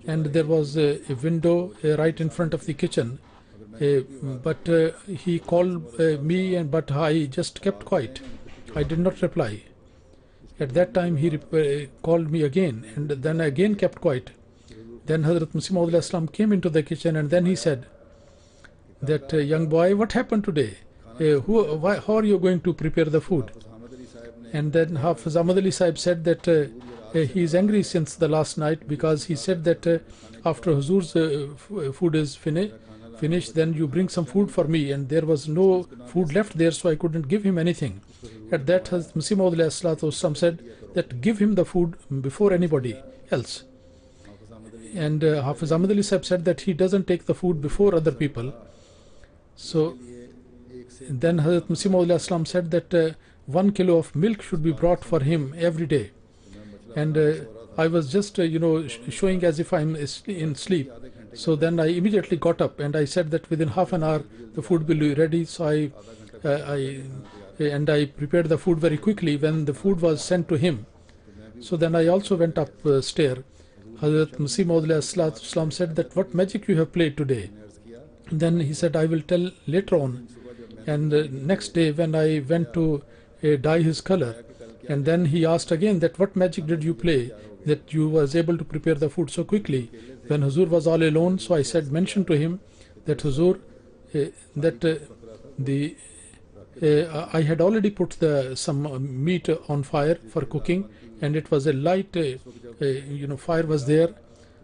and there was a window right in front of the kitchen, but he called me, but I just kept quiet. I did not reply. At that time he called me again, and then again kept quiet. Then Hazrat Masih Maud came into the kitchen, and then he said that, young boy, what happened today? How are you going to prepare the food? And then Hafiz Ahmad Ali Sahib said that he is angry since the last night, because he said that after Huzur's food is finished, then you bring some food for me, and there was no food left there, so I couldn't give him anything. At that, Hazrat Masih Maud said that give him the food before anybody else. And Hafiz Ahmad Ali Sahib said that he doesn't take the food before other people. So then Hazrat Masih Maud said that 1 kilo of milk should be brought for him every day. And I was just showing as if I'm in sleep. So then I immediately got up and I said that within half an hour the food will be ready. So I prepared the food very quickly when the food was sent to him. So then I also went upstairs. Hazrat Masih Maud said that, what magic you have played today? Then he said, I will tell later on. And next day when I went to dye his color, and then he asked again that, what magic did you play that you was able to prepare the food so quickly when Huzur was all alone? So I said, mention to him that Huzur, I had already put some meat on fire for cooking, and it was a light fire was there.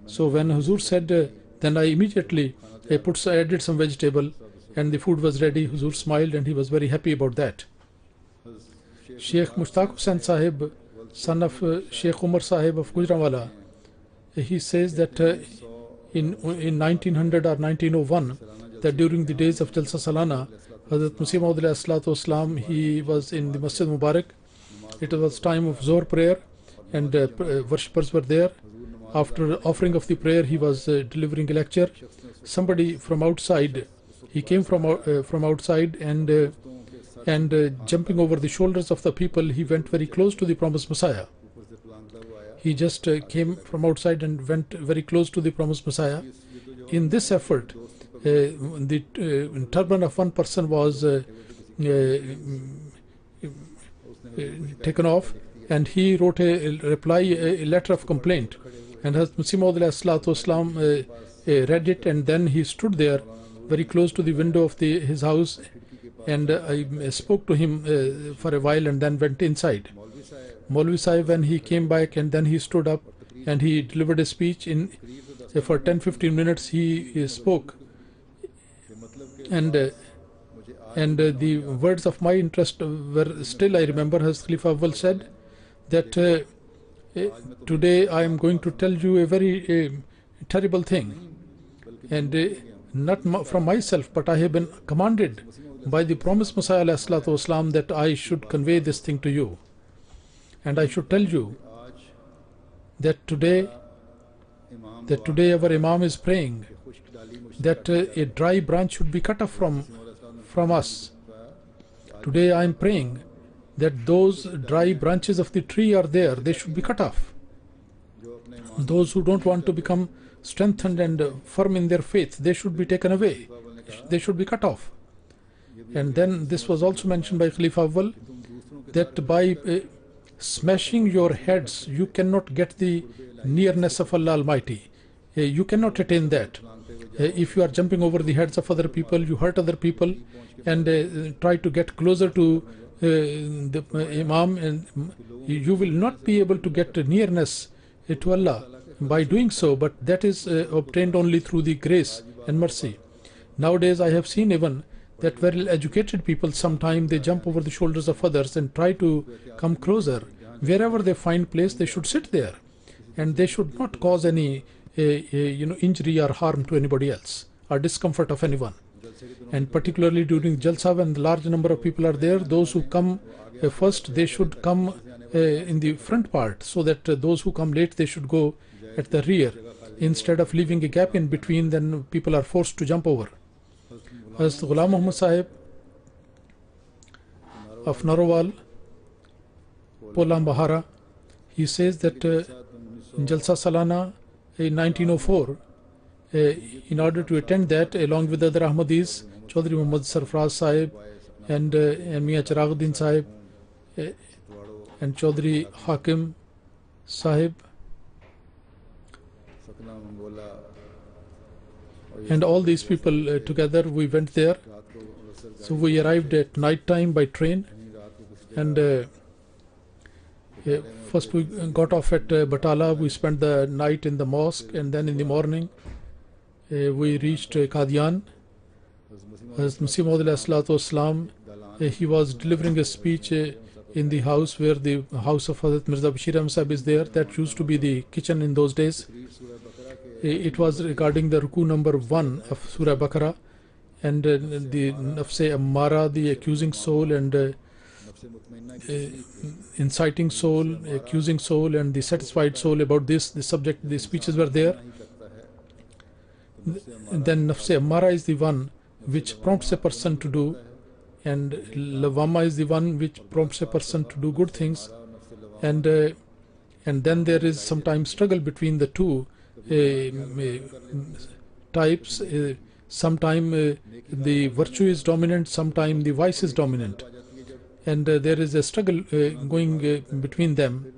So when Huzur said, then I immediately added some vegetable, and the food was ready. Huzur smiled and he was very happy about that. Sheikh Mushtaq Hussain Sahib, son of Sheikh Umar Sahib of Gujranwala, he says that in 1900 or 1901, that during the days of Jalsa Salana, Hazrat Masih Maud والسلام, he was in the Masjid Mubarak. It was time of Zohar prayer, and worshippers were there. After offering of the prayer, he was delivering a lecture. Somebody from outside, he came from outside, and jumping over the shoulders of the people, he went very close to the promised Messiah. He just came from outside and went very close to the promised Messiah. In this effort, the turban of one person was taken off, and he wrote a reply, a letter of complaint. And Hazrat Masih Maud والسلام, read it, and then he stood there very close to the window of his house, and I spoke to him for a while and then went inside. Maulvi Sahib, when he came back, and then he stood up and he delivered a speech. For 10-15 minutes he spoke, and the words of my interest were still, I remember, Hazrat Khalifa Awwal said that today I am going to tell you a very terrible thing, and not from myself, but I have been commanded by the promised Messiah والسلام, that I should convey this thing to you, and I should tell you that today that today our Imam is praying that a dry branch should be cut off from us. Today I am praying that those dry branches of the tree are there, they should be cut off. Those who don't want to become strengthened and firm in their faith, they should be taken away, they should be cut off. And then this was also mentioned by Khalifa Awwal, that by smashing your heads you cannot get the nearness of Allah Almighty. You cannot attain that. If you are jumping over the heads of other people, you hurt other people and try to get closer to the Imam, and you will not be able to get nearness to Allah by doing so, but that is obtained only through the grace and mercy. Nowadays I have seen even that very educated people, sometimes they jump over the shoulders of others and try to come closer. Wherever they find place, they should sit there, and they should not cause any injury or harm to anybody else or discomfort of anyone. And particularly during Jalsa, when the large number of people are there, those who come first, they should come in the front part, so that those who come late, they should go at the rear, instead of leaving a gap in between. Then people are forced to jump over. As Ghulam Muhammad Sahib of Narowal, Pola Bahara, he says that in Jalsa Salana in 1904, in order to attend that, along with other Ahmadis, Chaudhry Muhammad Sarfraz Sahib and Mian Chiraghuddin Sahib and Chaudhry Hakim Sahib, and all these people together, we went there. So we arrived at night time by train, and first we got off at Batala. We spent the night in the mosque, and then in the morning we reached Qadian. As Masih Maud Islam, he was delivering a speech in the house where the house of Hazrat Mirza Bashir Ahmad Sahib is there. That used to be the kitchen in those days. It was regarding the ruku number 1 of Surah Baqarah, and the Nafse Ammara, the accusing soul, and inciting soul, accusing soul, and the satisfied soul. About the subject, the speeches were there. And then Nafse Ammara is the one which prompts a person to do, and Lawama is the one which prompts a person to do good things, and then there is sometimes struggle between the two types. Sometime the virtue is dominant, sometime the vice is dominant, and there is a struggle going between them.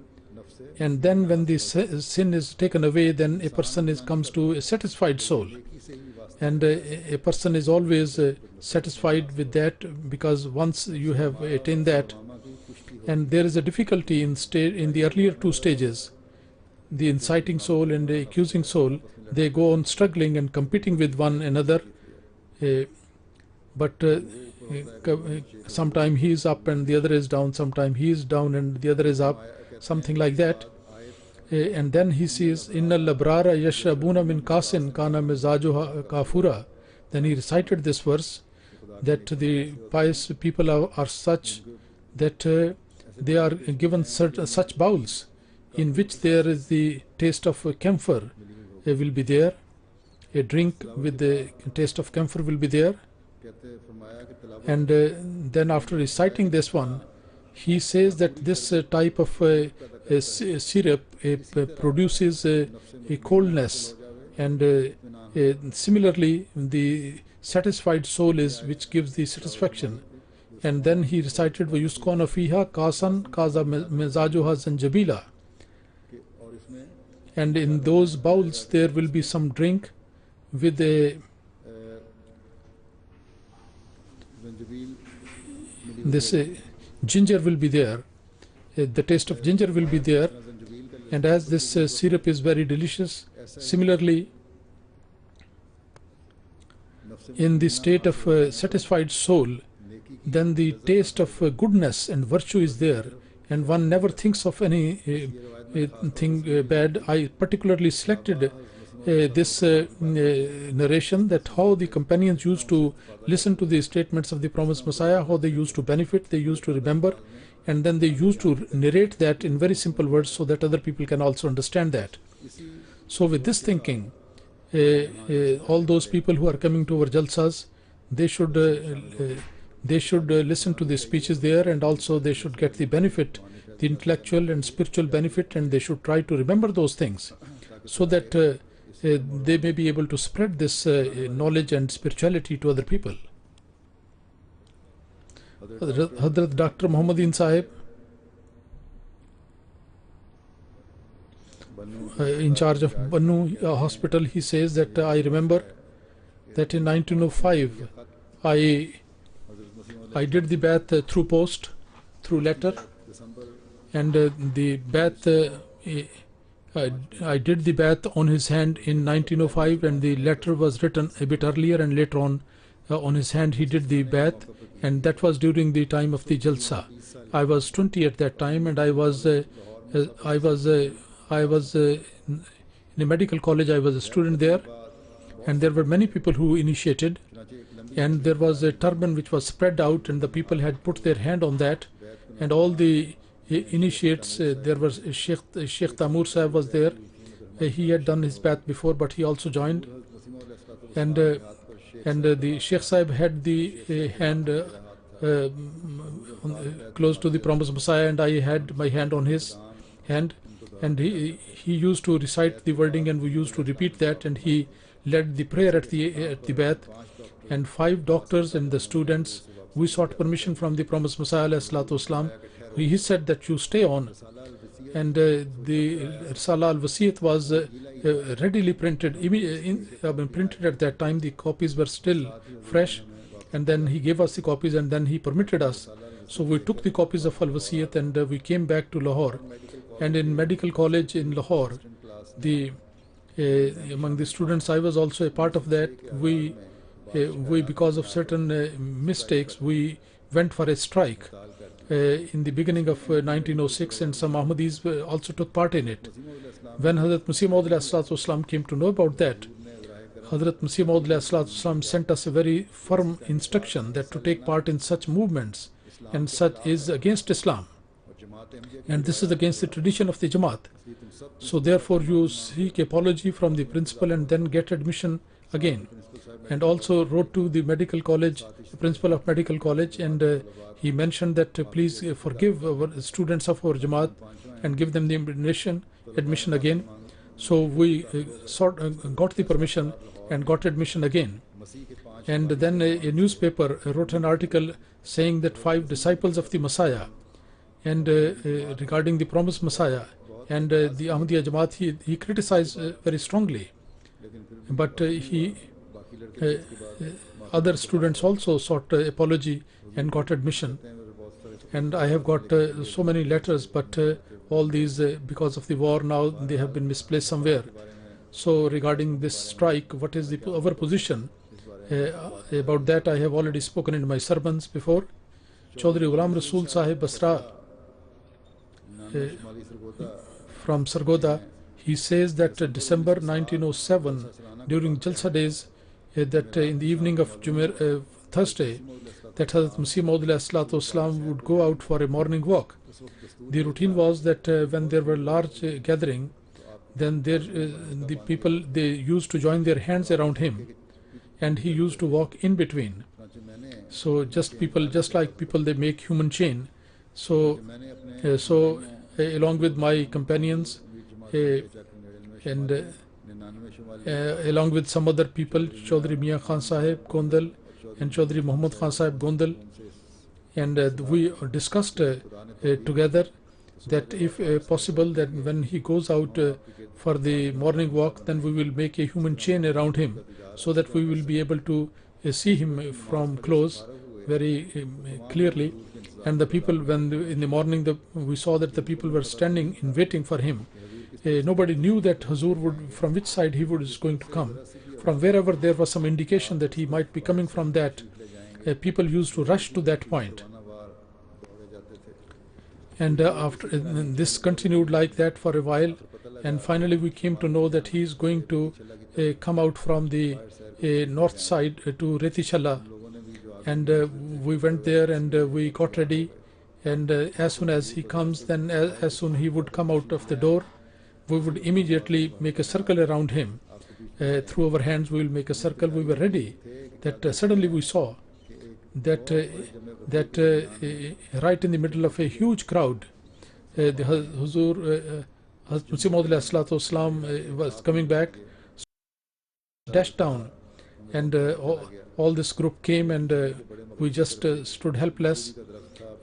And then when the sin is taken away, then a person comes to a satisfied soul, and a person is always satisfied with that, because once you have attained that. And there is a difficulty in the earlier two stages. The inciting soul and the accusing soul, they go on struggling and competing with one another, but sometime he is up and the other is down, sometime he is down and the other is up, something like that. And then he says, Inna labrara yashrabuna min kasin kana mizajuha kafura. Then he recited this verse, that the pious people are such that they are given such bowls in which there is the taste of camphor will be there. A drink with the taste of camphor will be there. And then after reciting this one, he says that this type of syrup produces a coldness, and similarly the satisfied soul is which gives the satisfaction. And then he recited وَيُسْقَوْنَ فِيهَا كَاسًا كَازَ مِزَاجُهَا زَنْجَبِيلًا. And in those bowls there will be some drink with this ginger will be there. The taste of ginger will be there, and as this syrup is very delicious, similarly in the state of satisfied soul, then the taste of goodness and virtue is there, and one never thinks of any thing bad. I particularly selected this narration, that how the companions used to listen to the statements of the promised Messiah, how they used to benefit, they used to remember, and then they used to narrate that in very simple words so that other people can also understand that. So with this thinking, all those people who are coming to our jalsas, they should listen to the speeches there, and also they should get the benefit, the intellectual and spiritual benefit, and they should try to remember those things, so that they may be able to spread this knowledge and spirituality to other people. Hadrat Dr. Muhammadin Sahib, in charge of Bannu Hospital, he says that I remember that in 1905 I did the bath through post, through letter, and the bath I did the bath on his hand in 1905, and the letter was written a bit earlier, and later on his hand he did the bath, and that was during the time of the Jalsa. I was 20 at that time, and I was in a medical college. I was a student there, and there were many people who initiated, and there was a turban which was spread out, and the people had put their hand on that, and all the initiates, there was Sheikh Tamur Sahib was there. He had done his bath before, but he also joined, and the Sheikh Sahib had the hand close to the promised Messiah, and I had my hand on his hand, and he used to recite the wording, and we used to repeat that, and he led the prayer at the bath, and 5 doctors and the students, we sought permission from the promised Messiah alayhi salatu wasalam. He said that you stay on, and the Risala al-Wasiyat was readily printed, printed at that time. The copies were still fresh, and then he gave us the copies, and then he permitted us. So we took the copies of al-Wasiyat, and we came back to Lahore, and in medical college in Lahore, among the students, I was also a part of that. We because of certain mistakes, we went for a strike in the beginning of 1906, and some Ahmadis also took part in it. When Hazrat Masih Maud ﷺ came to know about that, Hazrat Masih Maud ﷺ sent us a very firm instruction that to take part in such movements and such is against Islam, and this is against the tradition of the Jamaat. So therefore you seek apology from the principal and then get admission again. And also wrote to the medical college, the principal of medical college, and he mentioned that please forgive our students of our Jamaat and give them the admission again. So we got the permission and got admission again. And then a newspaper wrote an article saying that 5 disciples of the Messiah, and regarding the promised Messiah, and the Ahmadiyya Jamaat, he criticized very strongly. But other students also sought apology and got admission, and I have got so many letters, but all these because of the war now they have been misplaced somewhere. So regarding this strike, what is our position about that? I have already spoken in my sermons before. Chaudhry Ghulam Rasool Sahib Basra from Sargoda, he says that December 1907, during Jalsa days, that in the evening of Thursday, that Hazrat Masih Maud ﷺ would go out for a morning walk. The routine was that when there were large gathering, then the people, they used to join their hands around him, and he used to walk in between. So just like people, they make human chain. So along with my companions, and along with some other people, Chaudhry Mian Khan Sahib Gondal and Chaudhry Muhammad Khan Sahib Gondal, and we discussed together that if possible, that when he goes out for the morning walk, then we will make a human chain around him, so that we will be able to see him from close very clearly. And the people, when in the morning we saw that the people were standing in waiting for him. Nobody knew that Hazur would, from which side he was going to come. From wherever there was some indication that he might be coming from that, people used to rush to that point. And after this continued like that for a while, and finally we came to know that he is going to come out from the north side to Retishala, and we went there and we got ready, and as soon as he comes, then as soon he would come out of the door, we would immediately make a circle around him. Through our hands we will make a circle. We were ready. That suddenly we saw that right in the middle of a huge crowd, the Huzur Hazrat Masih Maud Islam was coming back, dashed down, and all this group came, and we just stood helpless.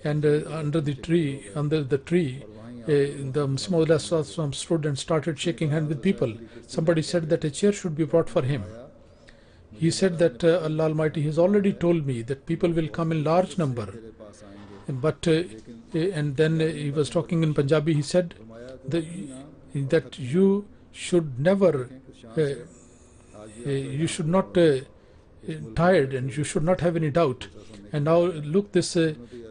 And under the tree, the Masih Maud Islam stood and started shaking hands with people. Somebody said that a chair should be brought for him. He said that Allah Almighty has already told me that people will come in large number. But and then he was talking in Punjabi. He said that you should never, you should not tired, and you should not have any doubt. And now look, this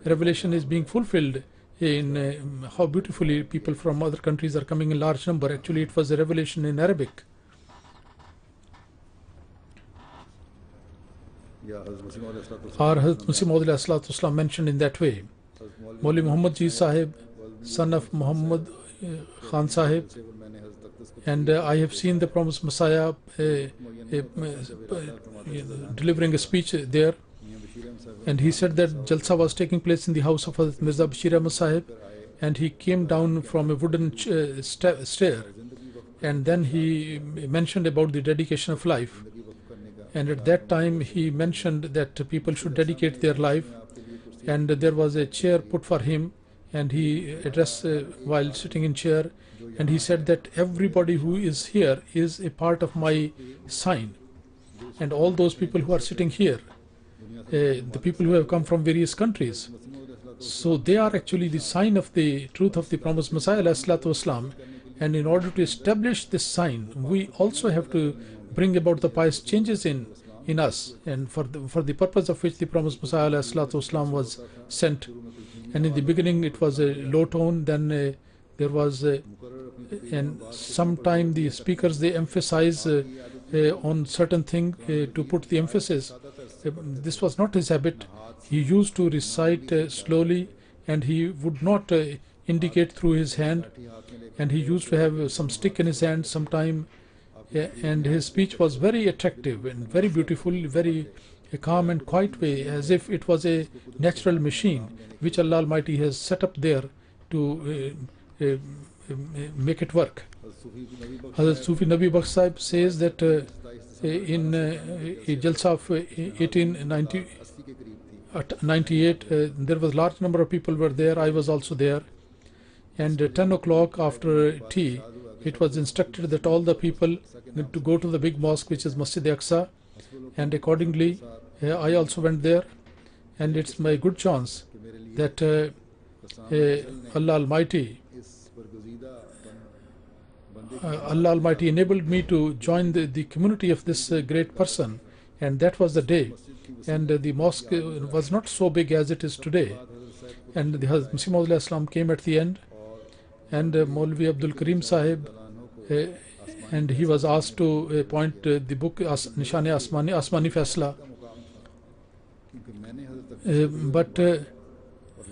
revelation is being fulfilled in how beautifully people from other countries are coming in large number. Actually, it was a revelation in Arabic. Our Hazrat Masih Maud Islam mentioned in that way. Maulvi Muhammad Ji Sahib, son of Muhammad Khan Sahib, and I have seen the promised Messiah delivering a speech there, and he said that Jalsa was taking place in the house of Hazrat Mirza Bashir Ahmad Sahib, and he came down from a wooden stair, and then he mentioned about the dedication of life. And at that time he mentioned that people should dedicate their life, and there was a chair put for him, and he addressed while sitting in chair, and he said that everybody who is here is a part of my sign, and all those people who are sitting here, the people who have come from various countries, so they are actually the sign of the truth of the promised Messiah ﷺ. And in order to establish this sign, we also have to bring about the pious changes in us, and for the purpose of which the promised Messiah ﷺ was sent. And in the beginning it was a low tone, then there was and sometime the speakers, they emphasize on certain thing to put the emphasis. This was not his habit. He used to recite slowly, and he would not indicate through his hand, and he used to have some stick in his hand sometime, and his speech was very attractive and very beautiful, very calm and quiet way, as if it was a natural machine which Allah Almighty has set up there to make it work. Hazrat Sufi Nabi Baksh Sahib says that in a Jalsa of 1898, there was large number of people were there. I was also there, and 10 o'clock after tea, it was instructed that all the people to go to the big mosque, which is Masjid Aqsa, and accordingly I also went there, and it's my good chance that Allah Almighty enabled me to join the community of this great person, and that was the day. And the mosque was not so big as it is today, and the Hazrat Masih Maud Islam came at the end, and Maulvi Abdul Karim Sahib, and he was asked to point the book Nishan Asmani Faisla,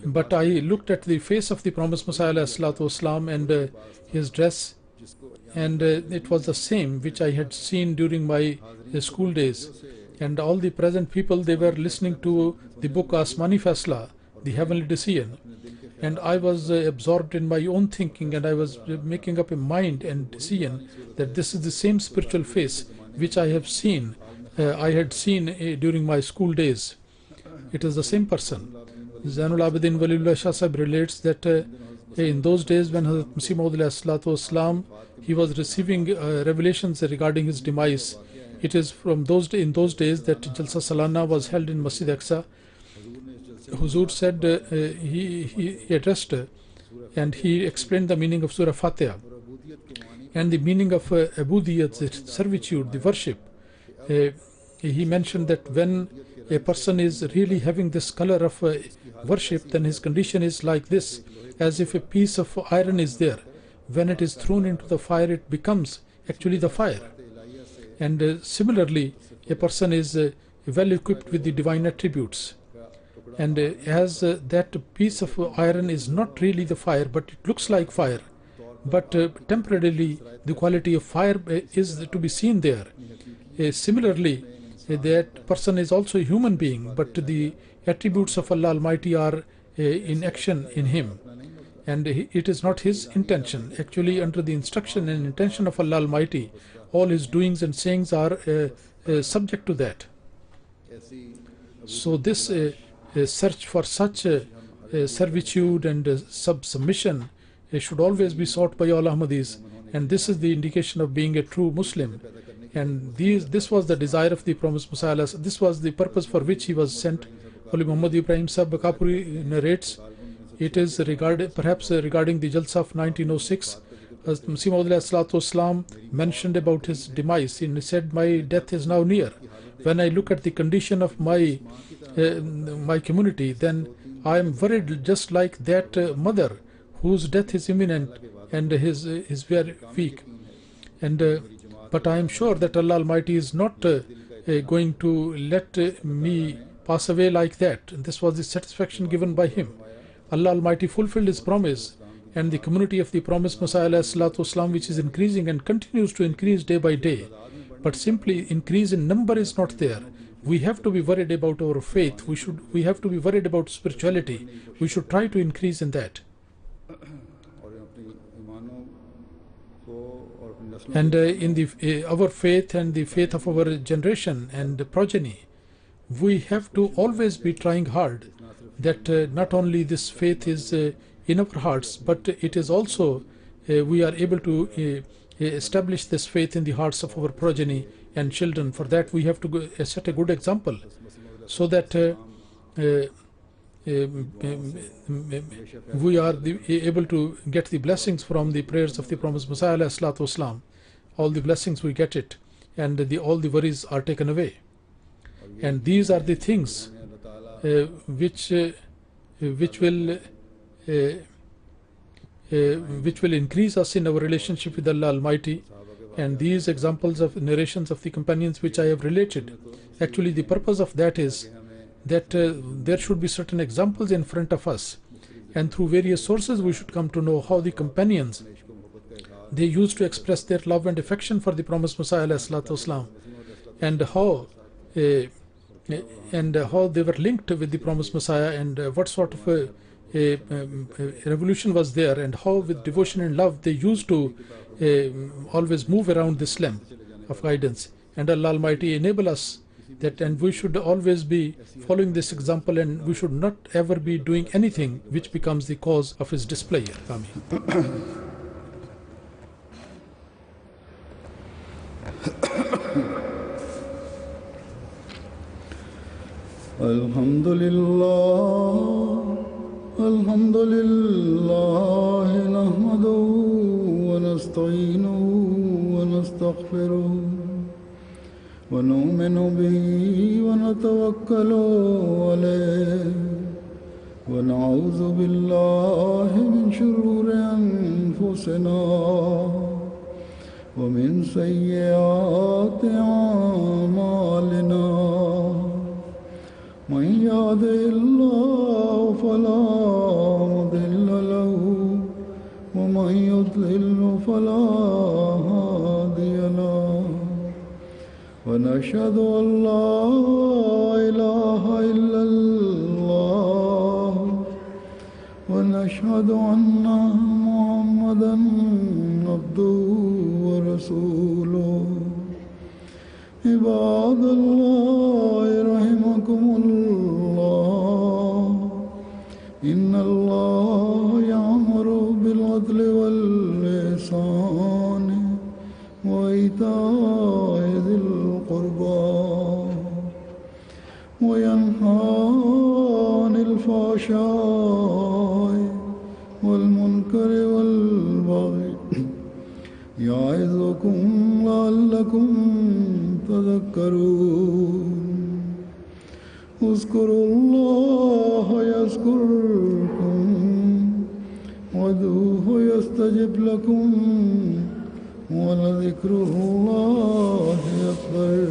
but I looked at the face of the promised Messiah ﷺ and his dress, and it was the same which I had seen during my school days, and all the present people, they were listening to the book Asmani Faisla, the heavenly decision, and I was absorbed in my own thinking, and I was making up a mind and decision that this is the same spiritual face which I had seen during my school days. It is the same person. Zainul Abidin Waliullah Shah Sahib relates that in those days when Hazrat Masih Maud Islam, he was receiving revelations regarding his demise. It is from in those days that Jalsa Salana was held in Masjid Aqsa. Huzur said he addressed and he explained the meaning of Surah Fatiha and the meaning of Abudiyat, the servitude, the worship. He mentioned that when a person is really having this color of worship, then his condition is like this, as if a piece of iron is there. When it is thrown into the fire, it becomes actually the fire. And similarly, a person is well equipped with the divine attributes. And as that piece of iron is not really the fire, but it looks like fire, but temporarily the quality of fire is to be seen there. Similarly, that person is also a human being, but the attributes of Allah Almighty are in action in him, and it is not his intention. Actually, under the instruction and intention of Allah Almighty, all his doings and sayings are subject to that. So this search for such servitude and submission should always be sought by all Ahmadis, and this is the indication of being a true Muslim. And this was the desire of the promised Messiah. This was the purpose for which he was sent. Holy Muhammad Ibrahim Sahib Bakapuri narrates, it is perhaps regarding the Jalsa of 1906, as Masih Maud mentioned about his demise. He said, "My death is now near. When I look at the condition of my community, then I am worried just like that mother whose death is imminent and is very weak. But I am sure that Allah Almighty is not going to let me pass away like that." And this was the satisfaction given by him. Allah Almighty fulfilled his promise, and the community of the promised Messiah والسلام, which is increasing and continues to increase day by day, but simply increase in number is not there. We have to be worried about our faith. We have to be worried about spirituality. We should try to increase in that. And in our faith and the faith of our generation and progeny, we have to always be trying hard that not only this faith is in our hearts, but it is also we are able to establish this faith in the hearts of our progeny and children. For that we have to set a good example, so that we are able to get the blessings from the prayers of the promised Messiah والسلام. All the blessings we get it, and all the worries are taken away. And these are the things which will increase us in our relationship with Allah Almighty. And these examples of narrations of the companions which I have related, actually the purpose of that is that there should be certain examples in front of us, and through various sources we should come to know how the companions, they used to express their love and affection for the promised Messiah والسلام, and how they were linked with the promised Messiah, and what sort of a revolution was there, and how with devotion and love they used to always move around this lamp of guidance. And Allah Almighty enable us that, and we should always be following this example, and we should not ever be doing anything which becomes the cause of his displeasure. Ameen. الحمد لله نحمده ونستعينه ونستغفره ونؤمن به ونتوكل عليه ونعوذ بالله من شرور أنفسنا ومن سيئات أعمالنا من يهده الله فلا مضل له ومن يضلل فلا هادي له ونشهد أن لا إله إلا الله ونشهد أن محمدا عبده ورسوله عباد الله رحمكم الله إن الله يأمر بالعدل والإحسان وإيتاء ذي القربى وينهى عن الفحشاء والمنكر والبغي يعظكم لعلكم تذكرون اذكروا الله يذكركم وادعوه يستجب لكم ولذكر الله أكبر.